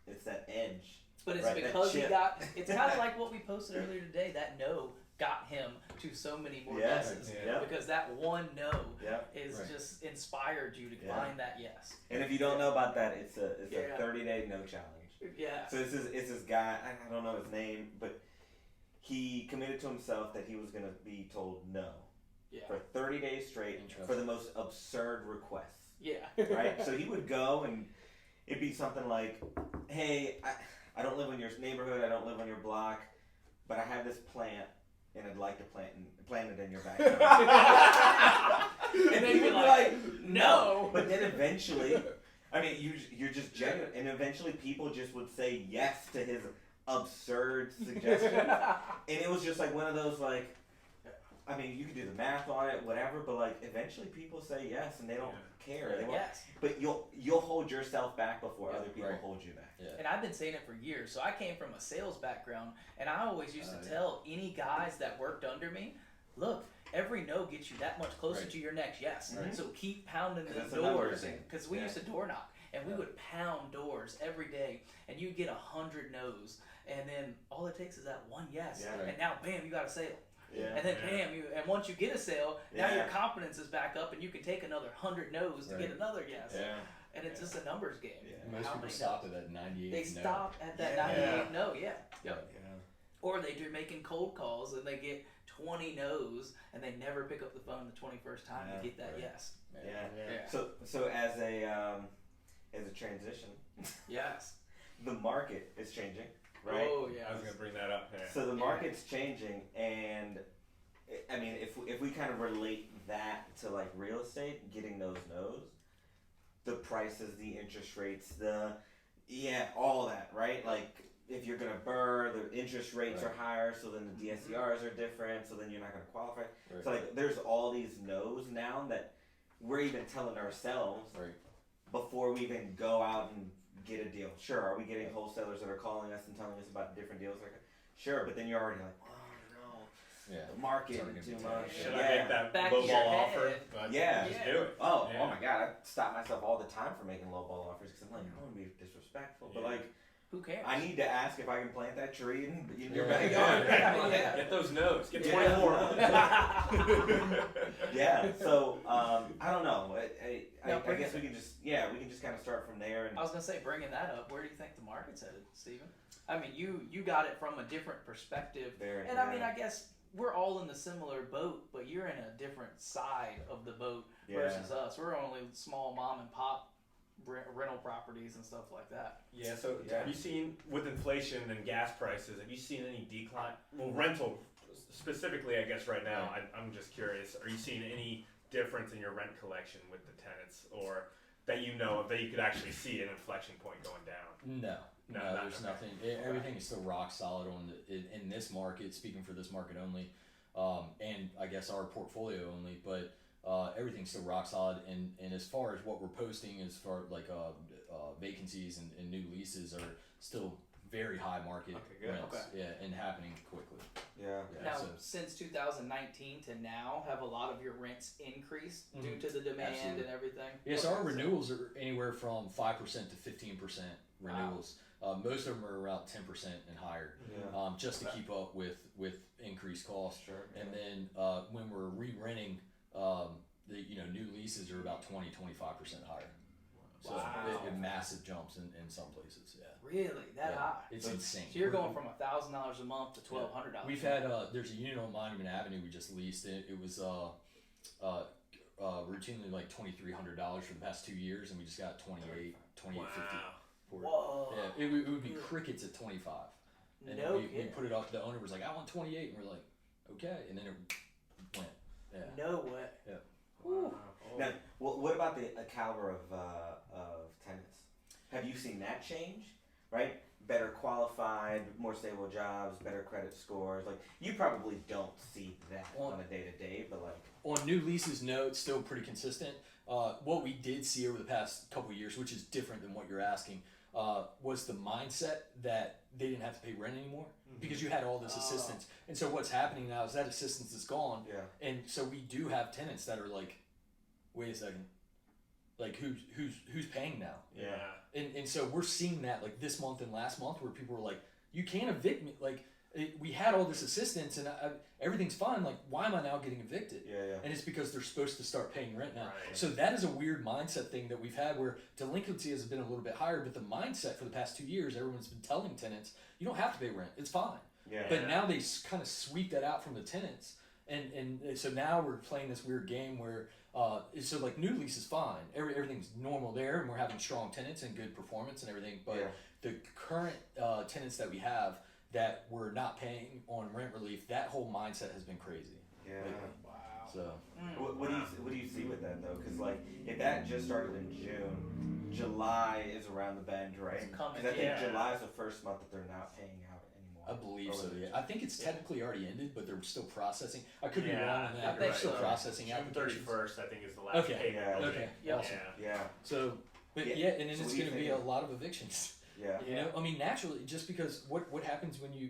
it's that edge. But it's Right, that because he chip. got. It's kind of like what we posted earlier today. That no got him to so many more Yeah. yeses Yeah. because that one no Yeah. is Right. just inspired you to Yeah. find that yes. And if you don't know about that, it's a Yeah. 30-day no challenge. Yeah. So it's this guy, I don't know his name, but he committed to himself that he was going to be told no Yeah. for 30 days straight Interesting. for the most absurd requests, Yeah. right? So he would go and it'd be something like, hey, I don't live in your neighborhood, I don't live on your block, but I have this plant and I'd like to plant it in your backyard. And then he would you're be like, like, no. But then eventually, I mean, you're just genuine, and eventually people just would say yes to his absurd suggestions. And it was just like one of those, like, I mean, you could do the math on it, whatever, but like eventually people say yes and they don't care. They won't, Yes. but you'll hold yourself back before other people Right. hold you back. Yeah. And I've been saying it for years. So I came from a sales background, and I always used to tell any guys that worked under me, look, every no gets you that much closer Right. to your next yes. Right. So keep pounding the That's a numbers doors. thing. Because we used to door knock, and we would pound doors every day, and you'd get 100 no's. And then all it takes is that one yes. Yeah. And now, bam, you got a sale. Yeah. And then, bam, and once you get a sale, now Yeah. your confidence is back up, and you can take another 100 no's to Right. get another yes. Yeah. And it's just a numbers game. Yeah. Most How people many stop no's? at that 98. They no. stop at that Yeah. 98 no, yeah. Yep. Yeah. Or they're making cold calls and they get 20 no's and they never pick up the phone the 21st time Yeah, to get that right. yes. Yeah. Yeah. So as a transition, Yes. the market is changing, right? Oh yeah. I was gonna bring that up. Yeah. So the market's changing, and I mean, if we kind of relate that to like real estate, getting those no's, the prices, the interest rates, all that, right? Like if you're gonna burr, the interest rates are Right. higher, so then the DSCRs are different, so then you're not gonna qualify. Right. So like there's all these no's now that we're even telling ourselves Right. before we even go out and get a deal. Sure, are we getting wholesalers that are calling us and telling us about different deals? Like, sure, but then you're already like, oh no. the market too much. Should I make that Back low of your ball head. offer? But Yeah. just do it. Oh Yeah. my God! I stop myself all the time for making low ball offers because I'm like, I don't want to be disrespectful, but like, who cares? I need to ask if I can plant that tree in your Yeah. backyard. Yeah. Get those notes. Get Yeah. 24 of them. Yeah. So I don't know. I bring guess it. we can just kind of start from there. And I was gonna say, bringing that up, where do you think the market's headed, Steven? I mean, you got it from a different perspective, and I mean, I guess we're all in the similar boat, but you're in a different side of the boat versus us. We're only small mom and pop rental properties and stuff like that. Yeah, so have you seen, with inflation and gas prices, have you seen any decline? Well, rental specifically, I guess right now, I'm just curious, are you seeing any difference in your rent collection with the tenants, or that you know of, that you could actually see an inflection point going down? No, there's nothing. Everything is still rock solid in this market, speaking for this market only, and I guess our portfolio only, but everything's still rock solid, and as far as what we're posting as far like vacancies and new leases are still very high market rents, and happening quickly. Now, so, since 2019 to now, have a lot of your rents increased due to the demand and everything? Yeah, so our renewals are anywhere from 5% to 15% renewals. Wow. Most of them are around 10% and higher, just to keep up with increased costs. Sure. And then when we're re-renting, the new leases are about 20-25% higher. So it massive jumps in some places. Yeah. Really, that high? It's insane. So you're going from $1,000 a month to $1,200. We've had there's a unit on Monument Avenue we just leased. It was routinely like $2,300 for the past 2 years, and we just got $28.50 for it. Whoa. Yeah, it would be crickets at 25. And we put it up. The owner was like, "I want 28," and we're like, "Okay," and then it went. Yeah. No way. Yeah. Wow. Now, what about the caliber of tenants? Have you seen that change? Right, better qualified, more stable jobs, better credit scores. Like, you probably don't see that on a day to day, but like on new leases, no, it's still pretty consistent. What we did see over the past couple of years, which is different than what you're asking, was the mindset that they didn't have to pay rent anymore because you had all this assistance. And so what's happening now is that assistance is gone. Yeah. And so we do have tenants that are like, wait a second, like who's paying now? Yeah. And so we're seeing that like this month and last month where people were like, you can't evict me. Like we had all this assistance and everything's fine. Like, why am I now getting evicted? Yeah. And it's because they're supposed to start paying rent now. Right. So that is a weird mindset thing that we've had where delinquency has been a little bit higher, but the mindset for the past 2 years, everyone's been telling tenants, you don't have to pay rent. It's fine. Yeah. But now they kind of sweep that out from the tenants. And so now we're playing this weird game where, so like new lease is fine. Everything's normal there and we're having strong tenants and good performance and everything. But the current tenants that we have that we're not paying on rent relief, that whole mindset has been crazy. Yeah. Wow. So what do you see with that though? Because like if that just started in June, July is around the bend, right? It's coming. Because I think July is the first month that they're not paying out anymore. I believe so. Yeah, I think it's technically already ended, but they're still processing. I could be Yeah, wrong on that. I They're think still so. processing June applications. 31st, I think, is the last payment. Yeah. Okay. Yep. Awesome. Yeah. So, but Yeah. and then So it's what do you going to be think? a lot of evictions. Yeah. You know, I mean, naturally, just because what happens when you,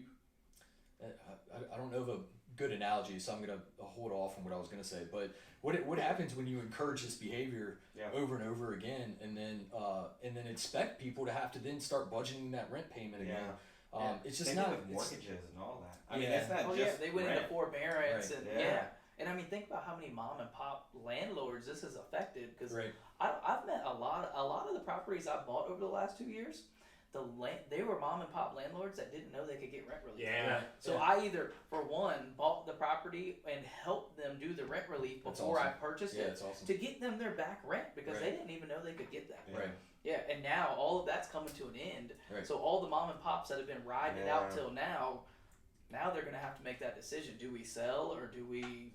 I don't know of a good analogy, so I'm going to hold off on what I was going to say. But what happens when you encourage this behavior over and over again, and then expect people to have to then start budgeting that rent payment again? It's just Same not thing with mortgages and all that. I mean, Yeah. it's not just they went rent. into forbearance Right. and and I mean, think about how many mom and pop landlords this has affected. Because I've met a lot of the properties I've bought over the last 2 years. They were mom and pop landlords that didn't know they could get rent relief. Yeah. So I either, for one, bought the property and helped them do the rent relief before I purchased it awesome. to get them their back rent because they didn't even know they could get that. Right. Yeah, and now all of that's coming to an end. Right. So all the mom and pops that have been riding it out till now they're gonna have to make that decision. Do we sell or do we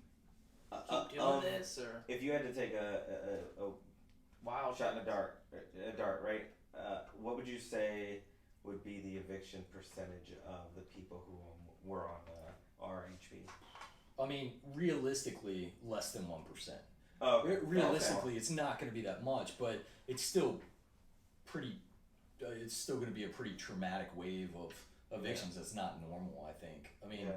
keep doing this? Or if you had to take a wild shot in a dart, right? What would you say would be the eviction percentage of the people who were on RHB? I mean, realistically, less than 1%. Oh, realistically, it's not going to be that much, but it's still pretty. It's still going to be a pretty traumatic wave of evictions. That's not normal, I think. I mean,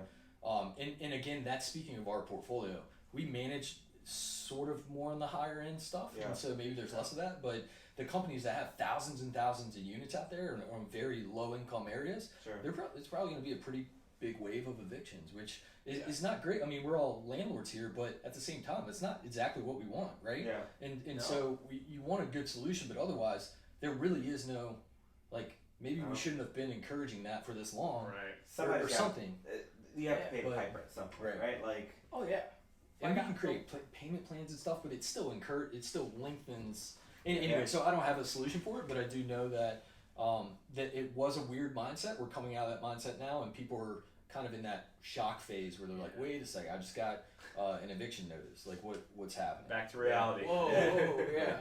And again, that's speaking of our portfolio. We manage sort of more on the higher end stuff, and so maybe there's less of that. But the companies that have thousands and thousands of units out there or in very low income areas, it's probably going to be a pretty big wave of evictions, which is not great. I mean, we're all landlords here, but at the same time, it's not exactly what we want, right? Yeah. And so you want a good solution, but otherwise, there really is no, like, maybe we shouldn't have been encouraging that for this long, or something. You have to pay the piper at some point, right? Like, and we can create payment plans and stuff, but it still lengthens. Anyway, so I don't have a solution for it, but I do know that that it was a weird mindset. We're coming out of that mindset now, and people are kind of in that shock phase where they're like, wait a second, I just got an eviction notice. Like, what's happening? Back to reality. Whoa, yeah.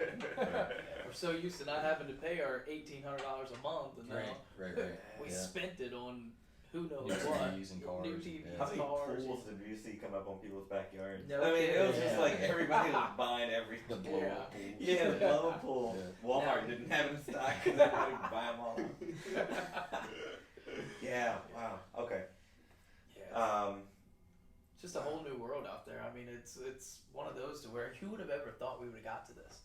We're so used to not having to pay our $1,800 a month, and now we spent it on who knows what. TVs and cars. New TVs, how many cars. pools did you see come up on people's backyards? No I mean, it was kidding. just like everybody was buying everything. The blow up pools. Yeah, the blow up pool. Walmart didn't have it in stock because everybody could buy them all. Yeah. Wow. Okay. It's just a whole new world out there. I mean, it's one of those to where who would have ever thought we would have got to this?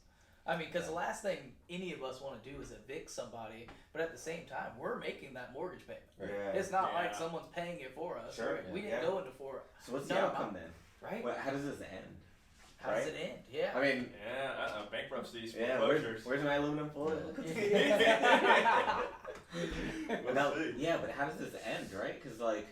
I mean, because the last thing any of us want to do is evict somebody, but at the same time, we're making that mortgage payment. Yeah. It's not like someone's paying it for us. Sure. We didn't go into for. So what's the outcome then? Right. Well, how does this end? How does it end? Yeah. I mean, bankruptcies, foreclosures. Where's my aluminum foil? But how does this end, right? Because like,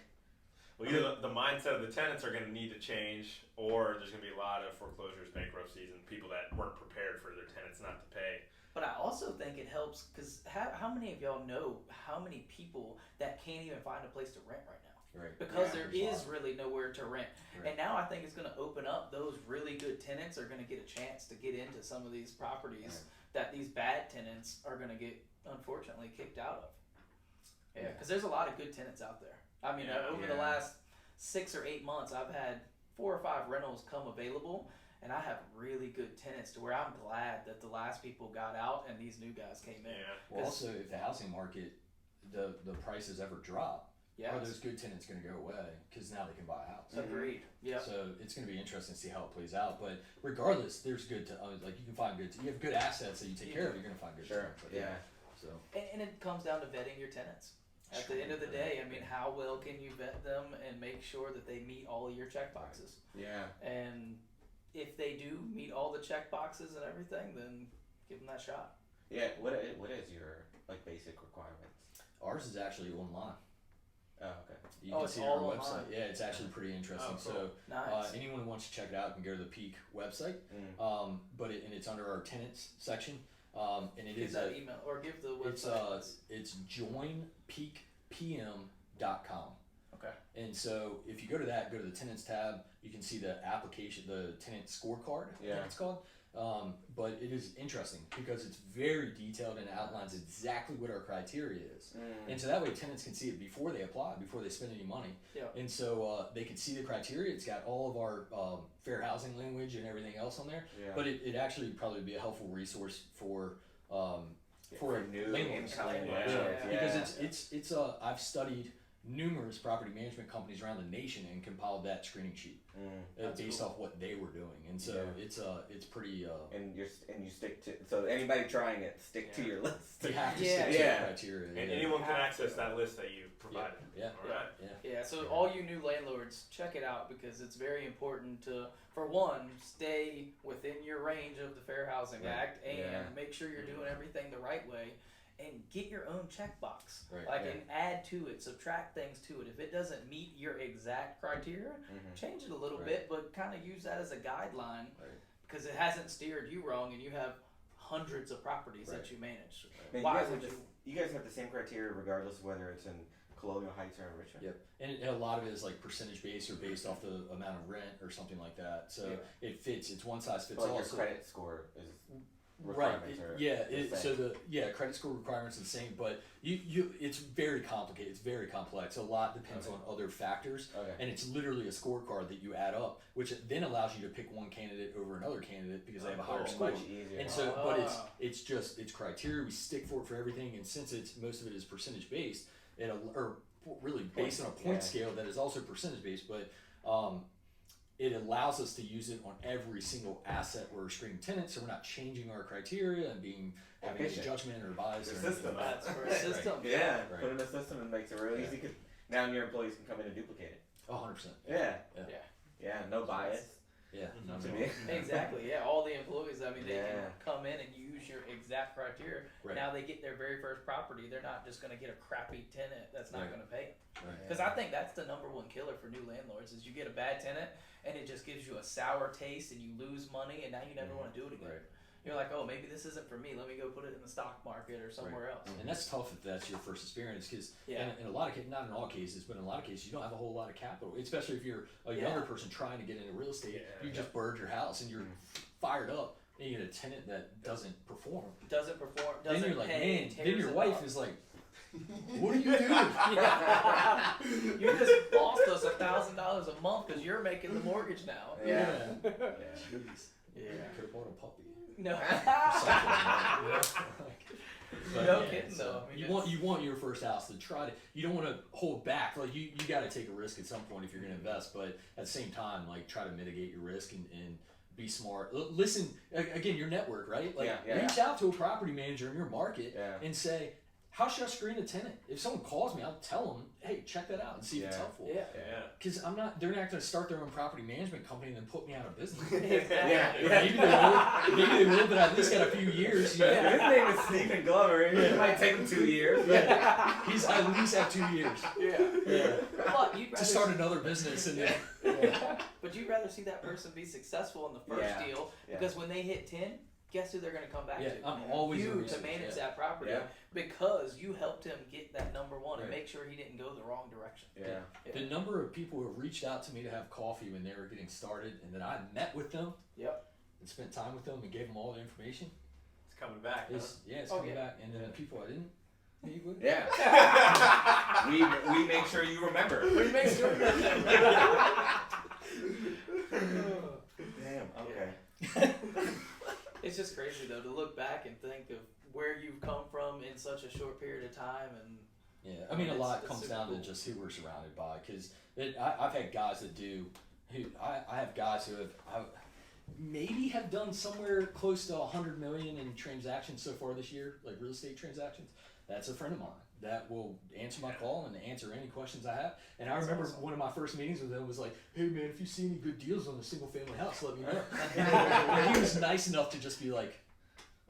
well, either the mindset of the tenants are going to need to change, or there's going to be a lot of foreclosures, bankruptcies, and people that weren't prepared for their tenants not to pay. But I also think it helps because how many of y'all know how many people that can't even find a place to rent right now? Right. Because there is really nowhere to rent. Right. And now I think it's going to open up. Those really good tenants are going to get a chance to get into some of these properties that these bad tenants are going to get, unfortunately, kicked out of. Yeah, because there's a lot of good tenants out there. I mean, over the last 6 or 8 months, I've had 4 or 5 rentals come available, and I have really good tenants to where I'm glad that the last people got out and these new guys came in. Yeah. Well, also, if the housing market, the prices ever drop, are those good tenants going to go away? Because now they can buy a house. Agreed. Yeah. So it's going to be interesting to see how it plays out. But regardless, there's good. Like you can find good. You have good assets that you take care of. You're going to find good. Tenants. So. And it comes down to vetting your tenants. At the end of the day, I mean, how well can you vet them and make sure that they meet all of your check boxes? Yeah. And if they do meet all the check boxes and everything, then give them that shot. Yeah. What is your basic requirements? Ours is actually online. Oh, okay. You can see it on our website. Yeah, it's actually pretty interesting. Oh, cool. So anyone who wants to check it out can go to the Peak website. But it's under our tenants section. And it give is that email or give the website. It's joinpeakpm.com. Okay. And so if you go to that, go to the tenants tab, you can see the application, the tenant scorecard, I think it's called. But it is interesting because it's very detailed and outlines exactly what our criteria is. And so that way tenants can see it before they apply, before they spend any money. Yeah. And so they can see the criteria. It's got all of our fair housing language and everything else on there. Yeah. But it actually probably be a helpful resource for new income because it's I've studied numerous property management companies around the nation and compiled that screening sheet based off what they were doing, and so it's pretty. And you stick to, so anybody trying it, stick to your list. You have to stick to the criteria. And anyone can access that list that you provided. Yeah. So all you new landlords, check it out because it's very important to, for one, stay within your range of the Fair Housing Act and make sure you're doing everything the right way. And get your own checkbox, and add to it, subtract things to it. If it doesn't meet your exact criteria, change it a little bit, but kind of use that as a guideline because it hasn't steered you wrong, and you have hundreds of properties that you manage. Man, you guys have the same criteria regardless of whether it's in Colonial Heights or in Richmond. Yep, and a lot of it is like percentage based or based off the amount of rent or something like that. So it fits. It's one size fits all. Your credit score is. So the credit score requirements are the same, but you it's very complicated. It's very complex. A lot depends on other factors, and it's literally a scorecard that you add up, which then allows you to pick one candidate over another candidate because they have a higher score. Much easier. And so, but it's criteria. We stick for it for everything, and since most of it is percentage based, or really based on a point scale that is also percentage based, but it allows us to use it on every single asset where we're screening tenants, so we're not changing our criteria and having a judgment or bias. The system. That's for a system. Yeah, put in a system and makes it real easy. Cause now your employees can come in and duplicate it. 100%. Yeah, no bias. Yeah, exactly. Yeah, all the employees. I mean, they can come in and use your exact criteria. Right. Now they get their very first property. They're not just going to get a crappy tenant that's not going to pay them. Right. Because I think that's the number one killer for new landlords is you get a bad tenant and it just gives you a sour taste and you lose money and now you never want to do it again. Right. You're like, oh, maybe this isn't for me. Let me go put it in the stock market or somewhere else. And that's tough if that's your first experience because in a lot of cases, not in all cases, but in a lot of cases, you don't have a whole lot of capital. Especially if you're a younger person trying to get into real estate, you just burned your house and you're fired up. And you get a tenant that doesn't perform. Then you're like, man. Then your wife is like, what are you doing? You just lost us $1,000 a month because you're making the mortgage now. Jeez. Could have bought a puppy. No. No kidding though. I mean, you want your first house to try to. You don't want to hold back. Like you got to take a risk at some point if you're going to invest. But at the same time, like try to mitigate your risk and be smart. Listen again, your network, right? Like reach out to a property manager in your market and say, how should I screen a tenant? If someone calls me, I'll tell them, hey, check that out and see if it's helpful. Because they're not going to start their own property management company and then put me out of business. Maybe they will, but I at least got a few years. His name is Stephen Glover. It might take him 2 years. I at least have 2 years. But you'd rather to start another business and But you'd rather see that person be successful in the first deal because when they hit 10, guess who they're going to come back to? I'm always you to manage that property because you helped him get that number one and make sure he didn't go the wrong direction. The number of people who have reached out to me to have coffee when they were getting started and then I met with them and spent time with them and gave them all the information. It's coming back. It's coming back. And then the people I didn't meet with. We make sure you remember. We make sure you remember. Damn, okay. It's just crazy though to look back and think of where you've come from in such a short period of time, and I mean a lot comes down to just who we're surrounded by. Because I've had guys that I have guys who have maybe have done somewhere close to 100 million in transactions so far this year, like real estate transactions. That's a friend of mine that will answer my call and answer any questions I have. And I remember one of my first meetings with him was like, hey man, if you see any good deals on a single family house, let me know. And he was nice enough to just be like,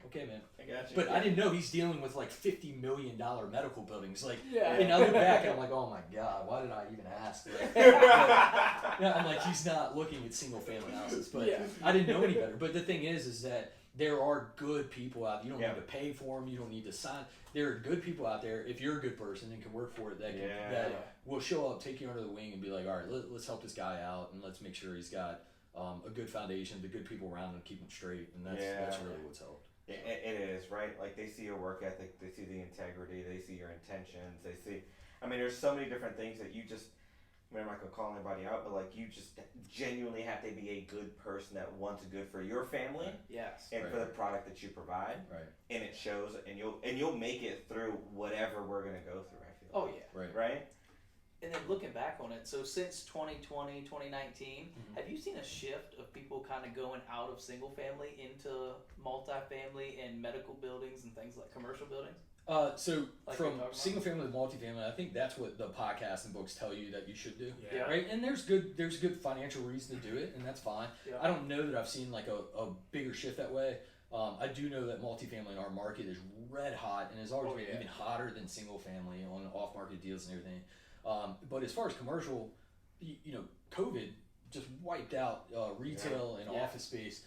okay man. I got you. But I didn't know he's dealing with like $50 million medical buildings. Like, and I look back and I'm like, oh my God, why did I even ask? I'm like, he's not looking at single family houses, but I didn't know any better. But the thing is that there are good people out there. You don't need to pay for them. You don't need to sign. There are good people out there. If you're a good person and can work for it, that will show up, take you under the wing, and be like, all right, let's help this guy out, and let's make sure he's got a good foundation, the good people around him, keep him straight, and that's really what's helped. It is, right? Like they see your work ethic, they see the integrity, they see your intentions, they see. I mean, there's so many different things that you just. I mean, I'm not gonna call anybody out, but like you just genuinely have to be a good person that wants good for your family, and for the product that you provide, and it shows, and you'll make it through whatever we're gonna go through. I feel. Right. And then looking back on it, so since 2020, 2019, have you seen a shift of people kind of going out of single family into multifamily and medical buildings and things like commercial buildings? So from single family to multifamily, I think that's what the podcast and books tell you that you should do, right? And there's good financial reason to do it, and that's fine. I don't know that I've seen like a bigger shift that way. I do know that multifamily in our market is red hot and has always been even hotter than single family on off market deals and everything. But as far as commercial, COVID just wiped out retail and office space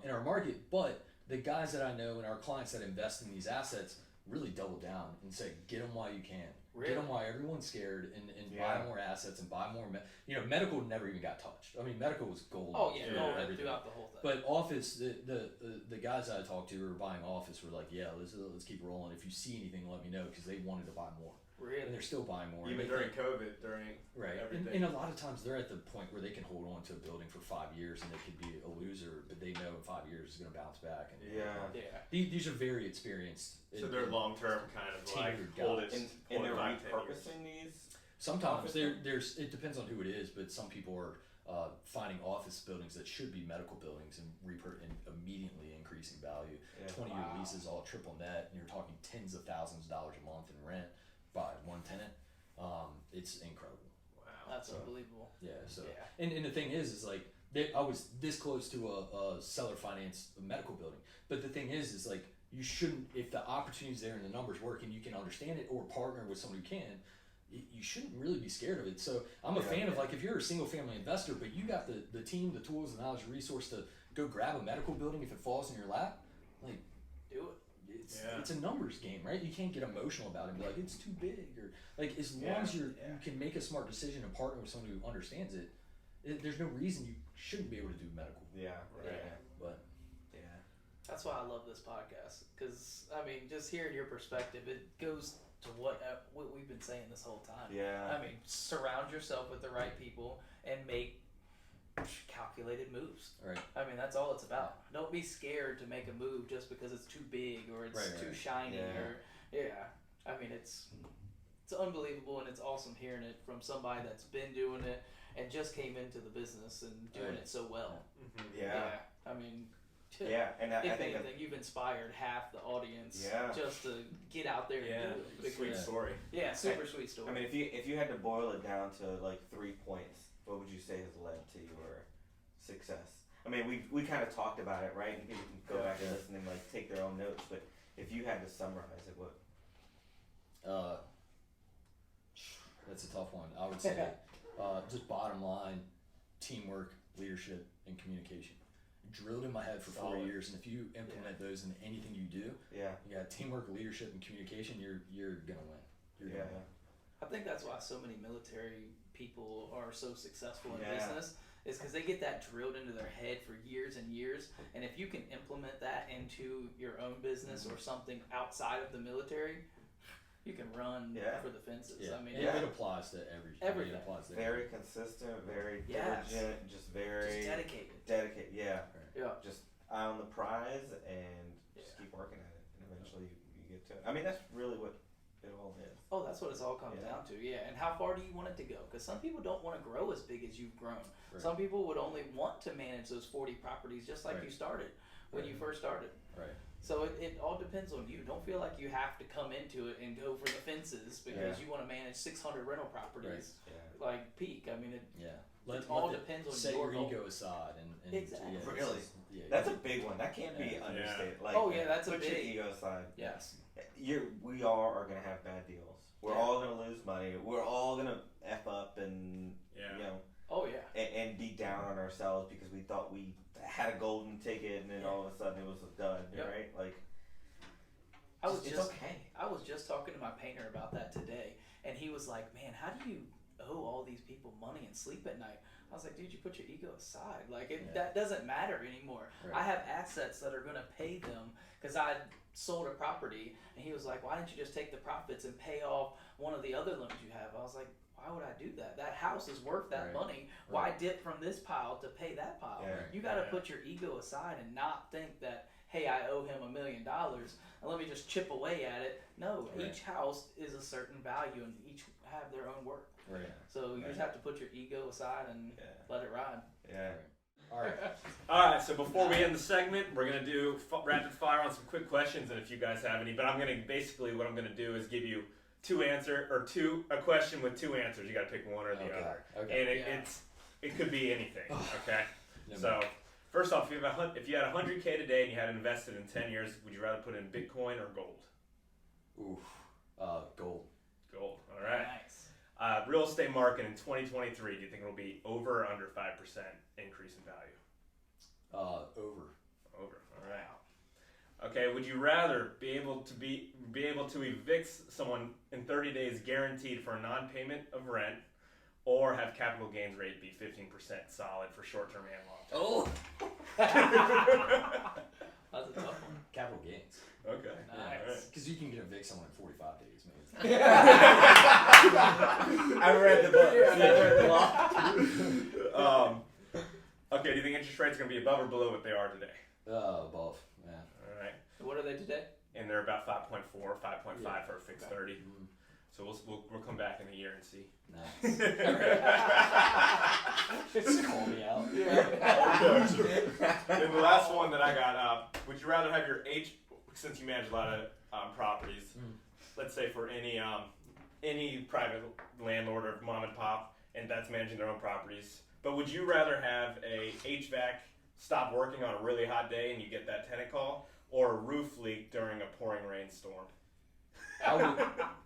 in our market. But the guys that I know and our clients that invest in these assets really double down and say, get them while you can. Get them while everyone's scared and buy more assets and buy more. Medical never even got touched. I mean, medical was gold. Throughout the whole thing. But office, the guys I talked to who were buying office were like, let's keep rolling. If you see anything, let me know, because they wanted to buy more. Really? And they're still buying more. Even during COVID, everything. And a lot of times they're at the point where they can hold on to a building for 5 years and they could be a loser, but they know in 5 years it's going to bounce back. And these are very experienced. So they're long term kind of like hold it. And they're repurposing these sometimes there's it depends on who it is, but some people are finding office buildings that should be medical buildings and immediately increasing value. 20-year leases, all triple net, and you're talking tens of thousands of dollars a month in rent by one tenant. It's incredible. Wow, that's unbelievable. Yeah. So and the thing is like I was this close to a seller finance medical building, but the thing is like you shouldn't, if the opportunity's there and the numbers work and you can understand it or partner with someone who can, you shouldn't really be scared of it. So I'm a fan of like if you're a single family investor but you got the team, the tools, the knowledge, the resource to go grab a medical building if it falls in your lap, like do it. It's a numbers game, right? You can't get emotional about it and be like it's too big, or like as long as you can make a smart decision and partner with someone who understands it, there's no reason you shouldn't be able to do medical. But that's why I love this podcast, because I mean, just hearing your perspective, it goes to what we've been saying this whole time. I mean, surround yourself with the right people and make calculated moves. Right. I mean, that's all it's about. Don't be scared to make a move just because it's too big or it's too shiny or I mean, it's unbelievable, and it's awesome hearing it from somebody that's been doing it and just came into the business and doing it so well. I mean, and if anything, you've inspired half the audience just to get out there and do it. Sweet story. Yeah, super sweet story. I mean, if you had to boil it down to like 3 points, what would you say has led to your success? I mean, we kind of talked about it, right? And people can go back and listen and like take their own notes. But if you had to summarize it, what? That's a tough one. I would say just bottom line, teamwork, leadership, and communication. Drilled in my head for 4 years, and if you implement those in anything you do, you got teamwork, leadership, and communication, you're gonna win. You're gonna win. I think that's why so many military people are so successful in business, is because they get that drilled into their head for years and years, and if you can implement that into your own business or something outside of the military, you can run for the fences. I mean, it applies to everything. It applies to very consistent, very diligent, just dedicated. Just eye on the prize and just keep working at it, and eventually you get to it. I mean, that's really what it all is. Oh, that's what it's all comes down to. And how far do you want it to go? Because some people don't want to grow as big as you've grown. Right. Some people would only want to manage those 40 properties just like you started when you first started. Right. So it all depends on you. Don't feel like you have to come into it and go for the fences because you want to manage 600 rental properties like Peak. I mean, it all depends on set your ego aside and exactly. Really, that's a big one. That can't be understated. Like, that's a put big your ego aside. Yes. We all are gonna have bad deals. We're all gonna lose money. We're all gonna f up and you know. Oh yeah. And be down on ourselves because we thought we had a golden ticket and then all of a sudden it was a dud, right? Like, it's okay. I was just talking to my painter about that today, and he was like, "Man, how do you owe all these people money and sleep at night?" I was like, "Dude, you put your ego aside. Like, that doesn't matter anymore. Right. I have assets that are going to pay them because I sold a property." And he was like, "Why didn't you just take the profits and pay off one of the other loans you have?" I was like, why would I do that? That house is worth that money. Why dip from this pile to pay that pile? You got to put your ego aside and not think that, hey, I owe him $1 million and let me just chip away at it. No, each house is a certain value and each have their own worth. Right. So you just have to put your ego aside and let it ride. All right. All right. So before we end the segment, we're gonna do rapid fire on some quick questions, and if you guys have any, but what I'm gonna do is give you a question with 2 answers. You got to pick one or the other, and it could be anything. Okay. So first off, if you had $100K today and you had invested in 10 years, would you rather put in Bitcoin or gold? Gold. Gold. All right. Nice. Real estate market in 2023. Do you think it'll be over or under 5% increase in value? Over. Over. All right. Okay, would you rather be able to evict someone in 30 days guaranteed for a non-payment of rent, or have capital gains rate be 15% solid for short-term and long-term? Oh, that's a tough one. Capital gains. Okay, nice. Because you can get evict someone in 45 days, man. I read the book. I read the law. Okay, do you think interest rates are going to be above or below what they are today? Above. Yeah. All right. What are they today? And they're about 5.4, 5.5 for a fixed 30. So we'll come back in a year and see. Nice. Just call me out. And the last one that I got, would you rather have your since you manage a lot of properties, let's say for any private landlord or mom and pop, and that's managing their own properties, but would you rather have a HVAC stop working on a really hot day and you get that tenant call, or a roof leak during a pouring rainstorm?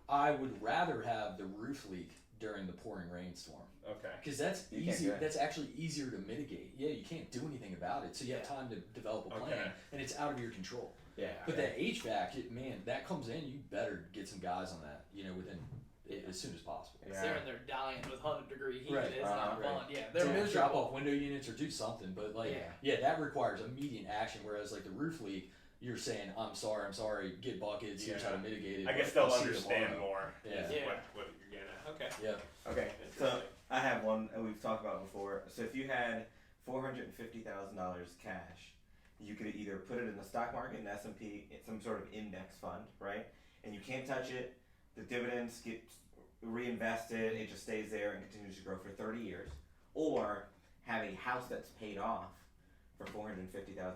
I would rather have the roof leak during the pouring rainstorm. Okay. Because that's easier. That's actually easier to mitigate. Yeah, you can't do anything about it, so you have time to develop a plan, and it's out of your control. Yeah. But that HVAC, man, that comes in. You better get some guys on that. Within as soon as possible. Yeah. They're in there dying with 100-degree heat. Right. It's not fun. Yeah, they're miserable. Drop off window units or do something. But that requires immediate action. Whereas like the roof leak, you're saying, I'm sorry, get buckets, here's how to mitigate it. I guess they'll understand more. Yeah. What you're getting at. Okay. Yeah. Okay. So I have one that we've talked about before. So if you had $450,000 cash, you could either put it in the stock market, in S&P, some sort of index fund, right? And you can't touch it. The dividends get reinvested. It just stays there and continues to grow for 30 years. Or have a house that's paid off for $450,000.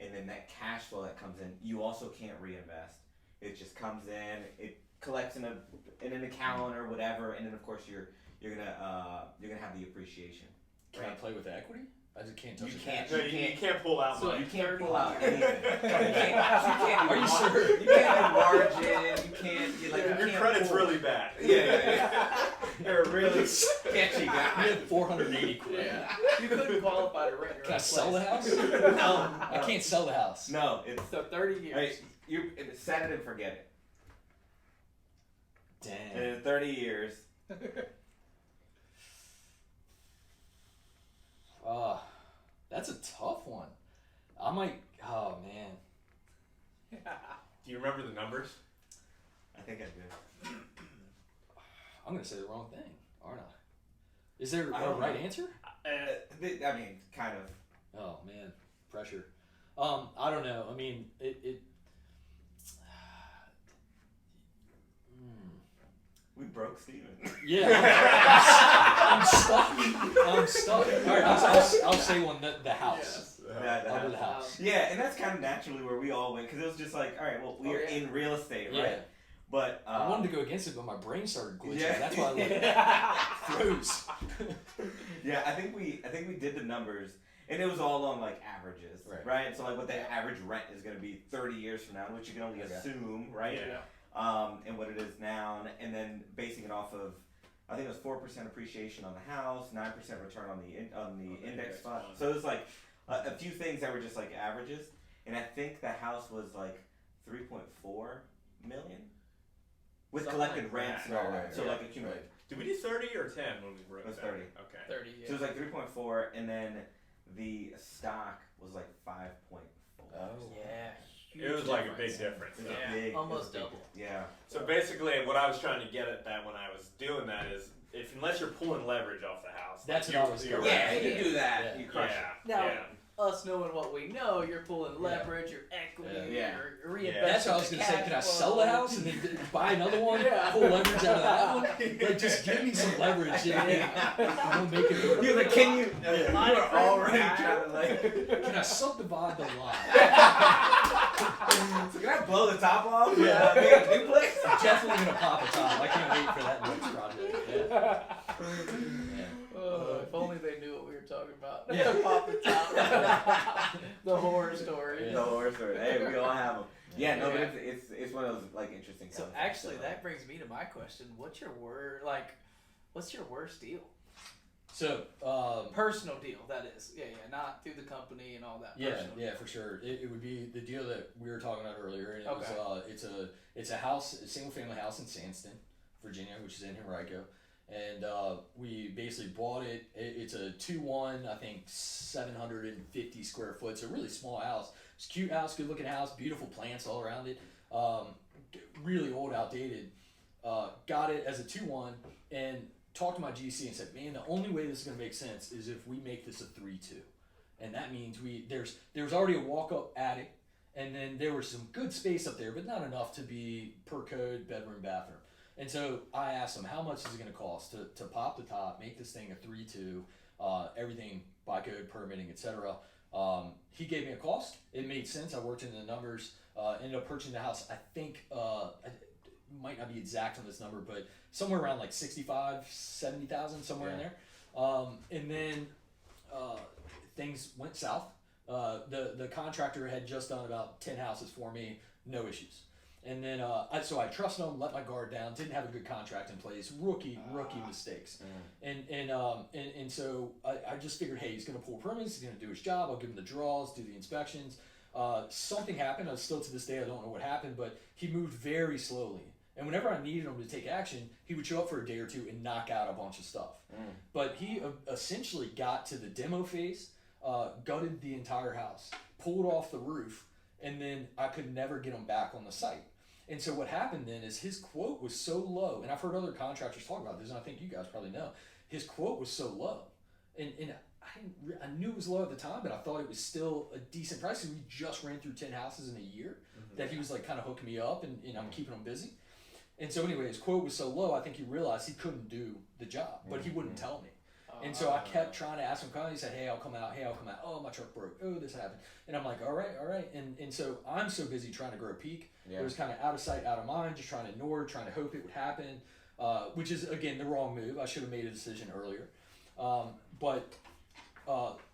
And then that cash flow that comes in, you also can't reinvest. It just comes in, it collects in an account or whatever, and then of course you're gonna have the appreciation. Can I play with the equity? I just can't touch You the can't. cash. You can't pull out money. You can't pull out anything. You can't Are you sure? You can't do margin. You can't. Your credit's really bad. Yeah. You're a really sketchy guy. You have 480 quid. Yeah. You couldn't qualify to rent your Can I own sell the place. house? No. I can't sell the house. No, it's So 30 years. right, you set it and forget it. And Damn. in 30 years, That's a tough one. I might. Oh man. Do you remember the numbers? I think I do. I'm gonna say the wrong thing, aren't I? Is there I a don't right know. answer? I mean, kind of. Oh man, pressure. I don't know. I mean, it. We broke Steven. Yeah, I'm stuck. All right, I'll say one. The house. Yes. I'll do the house. Yeah, and that's kind of naturally where we all went because it was just like, all right, well, we are in real estate, right? Yeah. But I wanted to go against it, but my brain started glitching. Yeah. That's why I froze. Yeah, I think we did the numbers, and it was all on like averages, right? So like what the average rent is going to be 30 years from now, which you can only assume, right? Yeah. And what it is now, and then basing it off of, I think it was 4% appreciation on the house, 9% return on the index fund. So it was like a few things that were just like averages, and I think the house was like 3.4 million with Something collected like rents that. and all that. So like accumulated. Did we do 30 or 10 when we broke It was that? 30. Okay. 30 years. So it was like 3.4, and then the stock was like 5.4. Oh. Yeah. It was like a big difference. It was Yeah, big, almost it was double. big. Yeah. So basically, what I was trying to get at that when I was doing that is, unless you're pulling leverage off the house, That's like what I was you're thinking. Yeah, you do that. Yeah. You crush it. Now, yeah. us knowing what we know, you're pulling leverage, your equity, Yeah. your reinvestment. That's what I was gonna say. Can I sell the house and then buy another one? Yeah. Pull leverage out of that one? Like, just give me some leverage and we'll make it work. You're like, can you? Yeah. You are already trying to like. Can I subdivide the lot? So can I blow the top off? Yeah. Make a duplex? Definitely gonna pop a top. I can't wait for that next project. Yeah. Oh, if only they knew what we were talking about. Yeah. Pop the top. The horror story. Yeah. No horror story. Hey, we all have them. Yeah, no, Yeah. but it's one of those like interesting. So concepts. actually, that brings me to my question: what's your worst deal? So, Personal deal, that is. Yeah, not through the company and all that. yeah, Personal deal. for sure. It would be the deal that we were talking about earlier, and it Okay. was it's a house, a single family house in Sandston, Virginia, which is in Henrico, and we basically bought it. It's a 2-1, I think 750 square foot, so a really small house. It's a cute house, good looking house, beautiful plants all around it. Really old, outdated. Got it as a 2-1 and talked to my GC and said, man, the only way this is going to make sense is if we make this a 3-2. And that means there was already a walk-up attic, and then there was some good space up there, but not enough to be per code bedroom, bathroom. And so I asked him, how much is it going to cost to pop the top, make this thing a 3.2, everything by code, permitting, etc. He gave me a cost. It made sense. I worked into the numbers, ended up purchasing the house. I think, I might not be exact on this number, but somewhere around like 65, 70,000, somewhere in there. And then things went south. The contractor had just done about 10 houses for me, no issues. And then so I trusted him, let my guard down, didn't have a good contract in place, rookie mistakes. And so I just figured, hey, he's going to pull permits, he's going to do his job, I'll give him the draws, do the inspections. Something happened, still to this day I don't know what happened, but he moved very slowly. And whenever I needed him to take action, he would show up for a day or two and knock out a bunch of stuff. But he essentially got to the demo phase, gutted the entire house, pulled off the roof, and then I could never get him back on the site. And so what happened then is his quote was so low, and I've heard other contractors talk about this, and I think you guys probably know, his quote was so low. And I knew it was low at the time, but I thought it was still a decent price. We just ran through 10 houses in a year that he was like kind of hooking me up, and I'm keeping him busy. And so anyway, his quote was so low, I think he realized he couldn't do the job, but he wouldn't tell me. And so I kept trying to ask him, he said, hey, I'll come out. Oh, my truck broke. Oh, this happened. And I'm like, all right. And so I'm so busy trying to grow Peak. It was kind of out of sight, out of mind, just trying to ignore it, trying to hope it would happen, which is, again, the wrong move. I should have made a decision earlier. But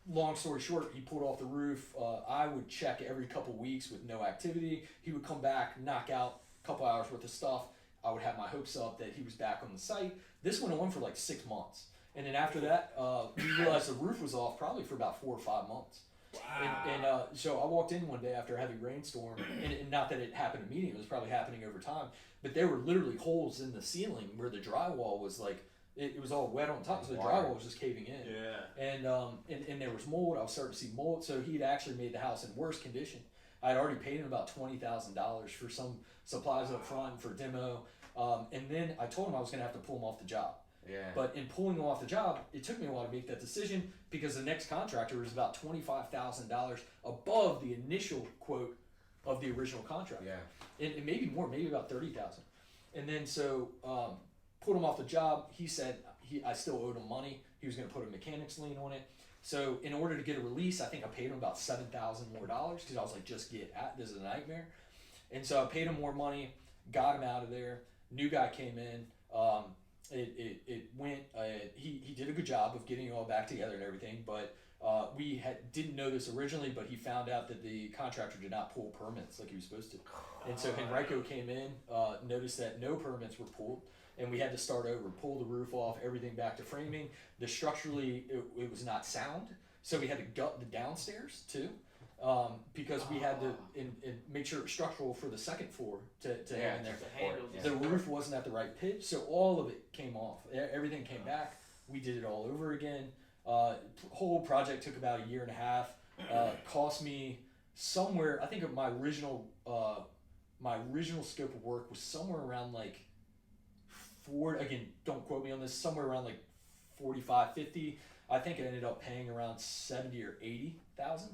long story short, he pulled off the roof. I would check every couple weeks with no activity. He would come back, knock out a couple hours worth of stuff. I would have my hopes up that he was back on the site. This went on for like 6 months. And then after that, we realized the roof was off probably for about 4 or 5 months. Wow. And so I walked in one day after a heavy rainstorm, and not that it happened immediately, it was probably happening over time, but there were literally holes in the ceiling where the drywall was like, it was all wet on top, so the drywall was just caving in. Yeah. And there was mold. I was starting to see mold, so he'd actually made the house in worse condition. I'd already paid him about $20,000 for some supplies up front for demo, and then I told him I was going to have to pull him off the job. Yeah. But in pulling him off the job, it took me a while to make that decision because the next contractor was about $25,000 above the initial quote of the original contract. Yeah. And maybe more, maybe about $30,000. And then so pulled him off the job. He said I still owed him money. He was going to put a mechanics lien on it. So in order to get a release, I think I paid him about $7,000 more because I was like, just get out. This is a nightmare. And so I paid him more money, got him out of there. New guy came in. It went. He did a good job of getting it all back together and everything, but we didn't know this originally, but he found out that the contractor did not pull permits like he was supposed to, and so Henrico came in, noticed that no permits were pulled, and we had to start over, pull the roof off, everything back to framing. Structurally, it was not sound, so we had to gut the downstairs too. Because we had to make sure it was structural for the second floor to hang in there. The roof wasn't at the right pitch, so all of it came off. Everything came back. We did it all over again. Whole project took about a year and a half. Cost me somewhere. I think my original scope of work was somewhere around like again, don't quote me on this. Somewhere around like 45, 50. I think I ended up paying around 70 or 80,000.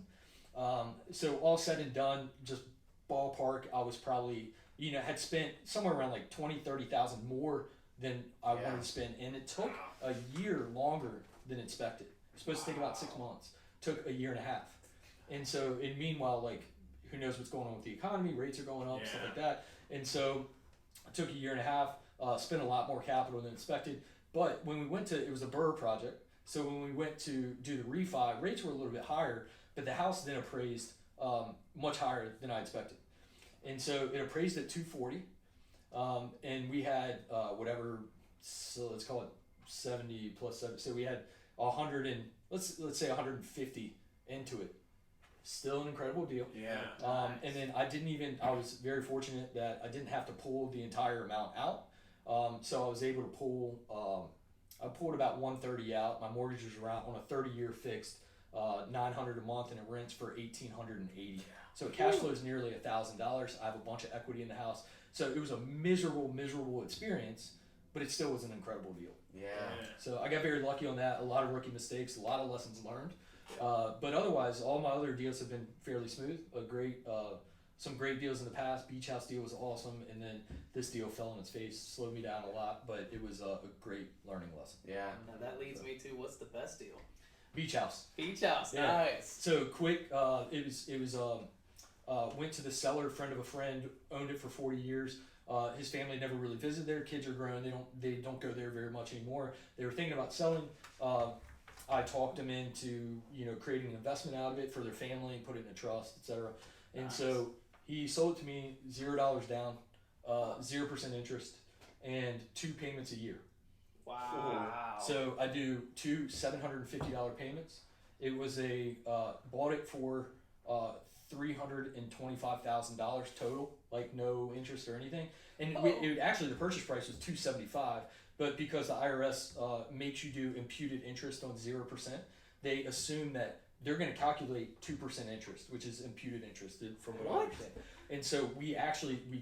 So all said and done, just ballpark, I was probably, had spent somewhere around like 20, 30,000 more than I wanted to spend. And it took a year longer than expected. It was supposed to take about 6 months. Took a year and a half. And so, meanwhile, like, who knows what's going on with the economy, rates are going up, stuff like that. And so it took a year and a half, spent a lot more capital than expected. But when we went it was a Burr project. So when we went to do the refi, rates were a little bit higher. But the house then appraised much higher than I expected, and so it appraised at 240, and we had so let's call it 70 plus 7. So we had 100 and let's say 150 into it. Still an incredible deal. Yeah. Nice. And then I was very fortunate that I didn't have to pull the entire amount out. So I was able to pull. I pulled about 130 out. My mortgage was around on a 30-year fixed. $900 a month, and it rents for $1,880. So it cash flows nearly $1,000. I have a bunch of equity in the house, so it was a miserable experience, but it still was an incredible deal. Yeah. So I got very lucky on that. A lot of rookie mistakes, a lot of lessons learned, but otherwise, all my other deals have been fairly smooth. A great some great deals in the past. Beach house deal was awesome, and then this deal fell on its face, slowed me down a lot, but it was a great learning lesson. Yeah. Now that leads me to what's the best deal? Beach house. Beach house, Yeah. nice. So quick, it was went to the seller, friend of a friend, owned it for 40 years. His family never really visited there. Kids are grown. They don't go there very much anymore. They were thinking about selling. I talked them into creating an investment out of it for their family, put it in a trust, etc. And Nice. so he sold it to me $0 down, 0% interest, and 2 payments a year. Wow. So I do 2 $750 payments. It was bought it for $325,000 total, like no interest or anything. And actually the purchase price was $275, but because the IRS makes you do imputed interest on 0%, they assume that they're going to calculate 2% interest, which is imputed interest from what I understand. And so we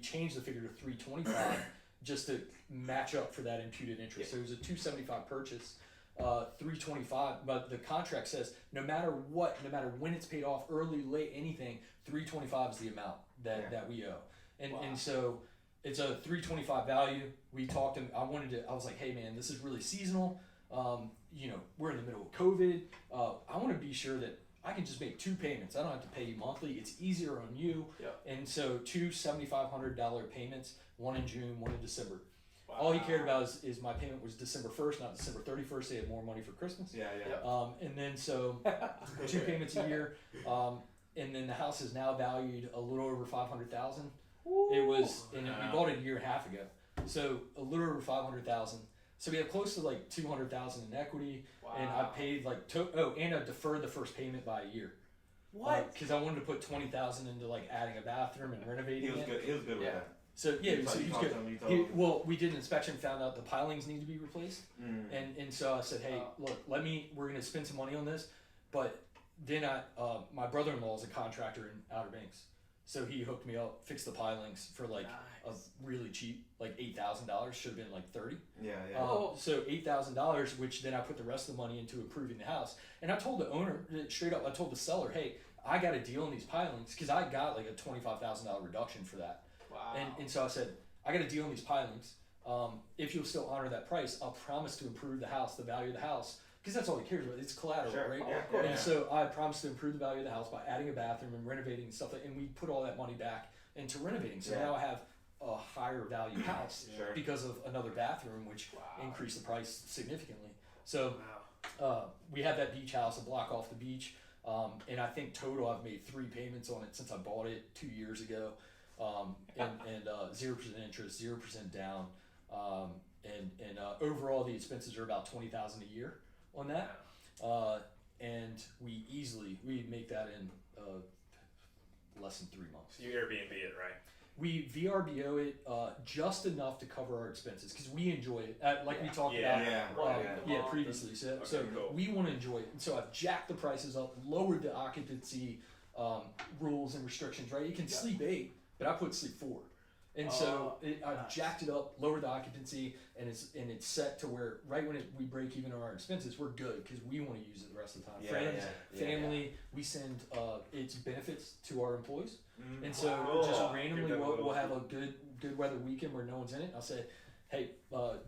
changed the figure to 325 just to match up for that imputed interest. So it was a 275 purchase, 325, but the contract says no matter when it's paid off, early, late, anything, 325 is the amount that we owe. And so it's a 325 value. We talked and I was like, hey man, this is really seasonal. We're in the middle of COVID. I want to be sure that I can just make 2 payments. I don't have to pay you monthly. It's easier on you. Yep. And so 2 $7,500 payments, one in June, one in December. Wow. All he cared about is my payment was December 1st, not December 31st. They had more money for Christmas. Yeah. Yep. And then so 2 payments a year. And then the house is now valued a little over $500,000. It was, and we bought it a year and a half ago. So a little over $500,000. So we have close to like $200,000 in equity. Wow. And I paid and I deferred the first payment by a year. What? Because I wanted to put $20,000 into like adding a bathroom and renovating He was good. He was good with Yeah. that. So yeah, You so he's talked good. to him, you told him. Well, we did an inspection, found out the pilings need to be replaced, and so I said, hey, look, we're gonna spend some money on this, but then my brother-in-law is a contractor in Outer Banks, so he hooked me up, fixed the pilings for like a really cheap, like $8,000, should have been like $30,000. Yeah. So $8,000, which then I put the rest of the money into improving the house, and I told the owner straight up, I told the seller, hey, I got a deal on these pilings because I got like a $25,000 reduction for that. Wow. And so I said, I got a deal on these pilings. If you'll still honor that price, I'll promise to improve the house, the value of the house, because that's all he cares about. It's collateral, right? Yeah, of course. And so I promised to improve the value of the house by adding a bathroom and renovating and stuff. And we put all that money back into renovating. So now I have a higher value house because of another bathroom, which increased the price significantly. So we have that beach house, a block off the beach. And I think total I've made 3 payments on it since I bought it 2 years ago. And 0% interest, 0% down, and overall the expenses are about $20,000 a year on that, and we make that in less than 3 months. You Airbnb it, right? We VRBO it just enough to cover our expenses because we enjoy it, like we talked about previously. So cool. We want to enjoy it, and so I've jacked the prices up, lowered the occupancy rules and restrictions. Right, you can sleep 8. But I put sleep 4, and so I've jacked it up, lowered the occupancy, and it's set to where right when we break even on our expenses, we're good because we want to use it the rest of the time. Friends, family, we send its benefits to our employees, and so just randomly we'll have a good weather weekend where no one's in it. I'll say, hey,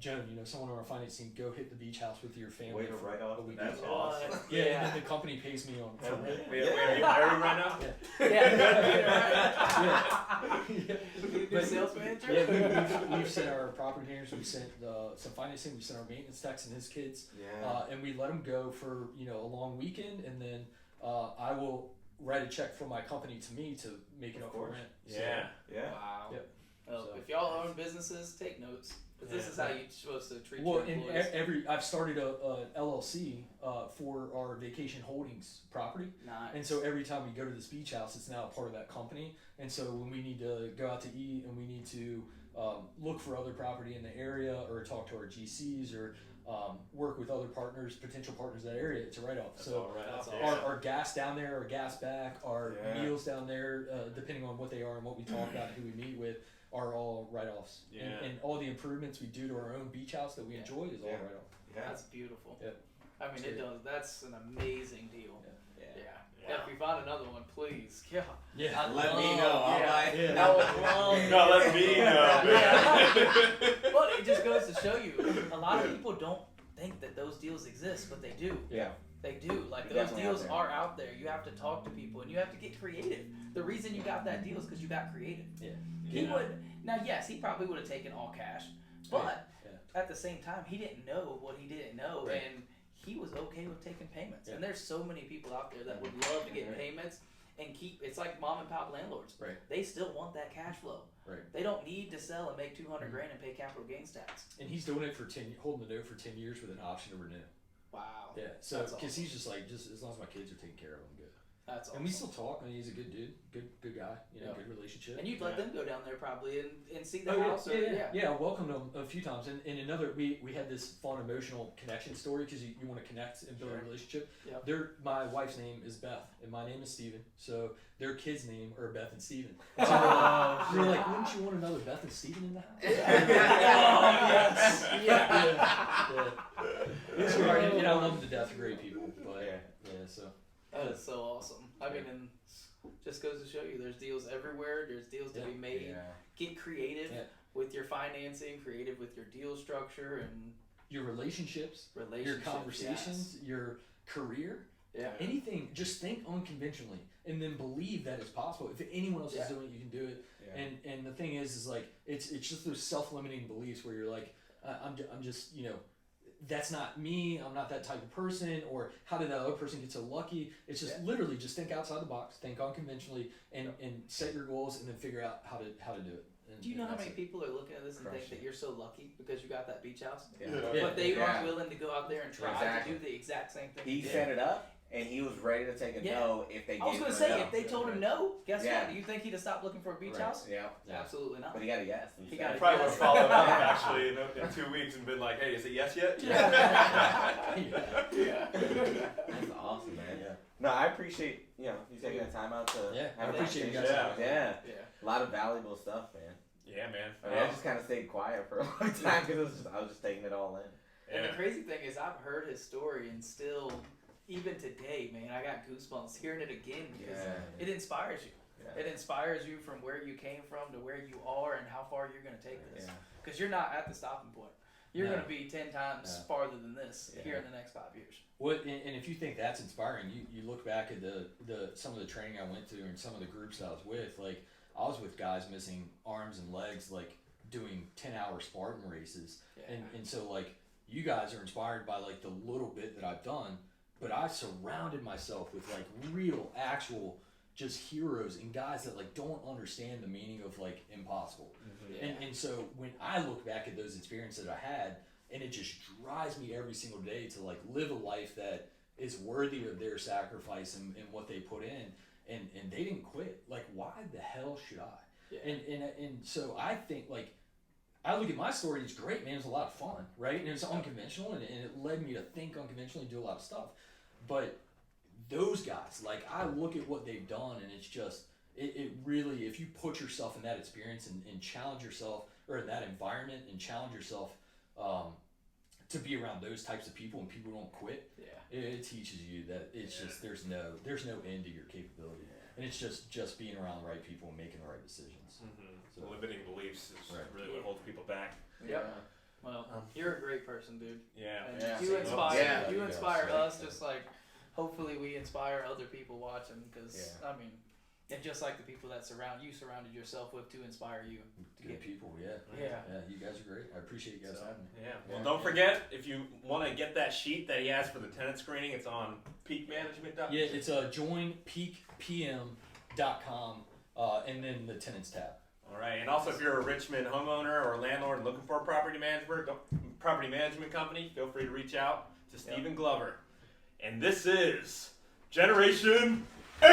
Joan, someone on our finance team, go hit the beach house with your family for a weekend. That's awesome. Yeah, and then the company pays me on for rent. Wait, are you married right now? Good sales manager? Yeah, we've sent our property managers, we sent some financing, we sent our maintenance techs and his kids, and we let them go for a long weekend, and then I will write a check from my company to me to make it up for rent. Wow. Yep. Well, if y'all own businesses, take notes. Because this is how you're supposed to treat well, your employees. and I've started a LLC for our vacation holdings property. Nice. And so every time we go to this beach house, it's now a part of that company. And so when we need to go out to eat and we need to look for other property in the area or talk to our GCs or work with other partners, potential partners in that area, it's a write-off. That's so our gas down there, our gas back, our meals down there, depending on what they are and what we talk about and who we meet with, are all write-offs. And all the improvements we do to our own beach house that we enjoy is all write-off. That's beautiful. Yep. I mean, it does. That's an amazing deal. Yeah. If we find another one, please. Yeah. Let me know. Let me know. But it just goes to show you, a lot of people don't think that those deals exist, but they do. Yeah. They do. Like, those deals are out there. You have to talk to people, and you have to get creative. The reason you got that deal is because you got creative. Yeah. He would. Now, yes, he probably would have taken all cash, but at the same time, he didn't know what he didn't know, and he was okay with taking payments. And there's so many people out there that would love to get payments and keep. It's like mom and pop landlords. Right. They still want that cash flow. Right. They don't need to sell and make $200,000 and pay capital gains tax. And he's doing it for holding the note for 10 years with an option to renew. Wow. Yeah. So because awesome. he's just like, just as long as my kids are taken care of, I'm good. That's awesome. And we still talk. I mean, he's a good dude, good guy. You know, good relationship. And you'd let them go down there probably and see the Oh, house. Yeah, I welcomed them a few times. And another, we had this fun emotional connection story because you want to connect and build a relationship. Yep. My wife's name is Beth and my name is Steven. So their kids' name are Beth and Steven. So we're like, wouldn't you want another Beth and Steven in the house? Yes. It's hard. You know, I love them to death. Great people. But so. That is so awesome. I mean, and just goes to show you, there's deals everywhere. There's deals to be made. Yeah. Get creative with your financing, creative with your deal structure, and your relationships, your conversations, your career. Yeah. Anything. Just think unconventionally, and then believe that it's possible. If anyone else is doing it, you can do it. Yeah. And the thing is like it's just those self-limiting beliefs where you're like, I'm just that's not me, I'm not that type of person, or how did that other person get so lucky? It's just literally just think outside the box, think unconventionally, and set your goals, and then figure out how to do it. And, do you know how many people are looking at this and think that you're so lucky because you got that beach house? Yeah. But they aren't willing to go out there and try to do the exact same thing. He set it up, and he was ready to take a no if they gave him a no. I was going to say, if they told him no, guess what? Do you think he'd have stopped looking for a beach house? Yeah. Absolutely not. But he got a yes. He probably would have followed up actually in 2 weeks and been like, hey, is it yes yet? That's awesome, man. Yeah. No, I appreciate you taking the time out to have I appreciate you guys. Yeah. A lot of valuable stuff, man. Yeah, man. I mean, I just kind of stayed quiet for a long time because I was just taking it all in. And the crazy thing is, I've heard his story, and still, even today, man, I got goosebumps hearing it again because it inspires you. Yeah. It inspires you from where you came from to where you are and how far you're going to take this. Because you're not at the stopping point. You're going to be 10 times farther than this here in the next 5 years. Well, and if you think that's inspiring, you look back at the some of the training I went to and some of the groups that I was with. Like, I was with guys missing arms and legs, like doing 10-hour Spartan races. Yeah. And so, like, you guys are inspired by, like, the little bit that I've done, but I surrounded myself with, like, real, actual, just heroes and guys that, like, don't understand the meaning of, like, impossible. Mm-hmm. Yeah. And so when I look back at those experiences that I had, and it just drives me every single day to, like, live a life that is worthy of their sacrifice and what they put in, and they didn't quit. Like, why the hell should I? Yeah. And so I think, like, I look at my story, it's great, man. It was a lot of fun, right? And it was unconventional, and it led me to think unconventionally and do a lot of stuff. But those guys, like, I look at what they've done, and it's just, it really, if you put yourself in that experience and challenge yourself, or in that environment, and challenge yourself to be around those types of people, and people don't quit, it teaches you that it's just, there's no end to your capability. And it's just being around the right people and making the right decisions. Mm-hmm. So limiting beliefs is really what holds people back. Yep. Well, you're a great person, dude. Yeah. And you inspire us, just like hopefully we inspire other people watching. Because I mean, and just like the people that surrounded yourself with to inspire you. Good people, yeah. You guys are great. I appreciate you guys having me. Yeah. Well, don't forget, if you want to get that sheet that he has for the tenant screening, it's on peakmanagement.com. Yeah, it's joinpeakpm.com and then the tenants tab. All right, and also if you're a Richmond homeowner or landlord looking for a property management company, feel free to reach out to Stephen Glover. And this is Generation 8!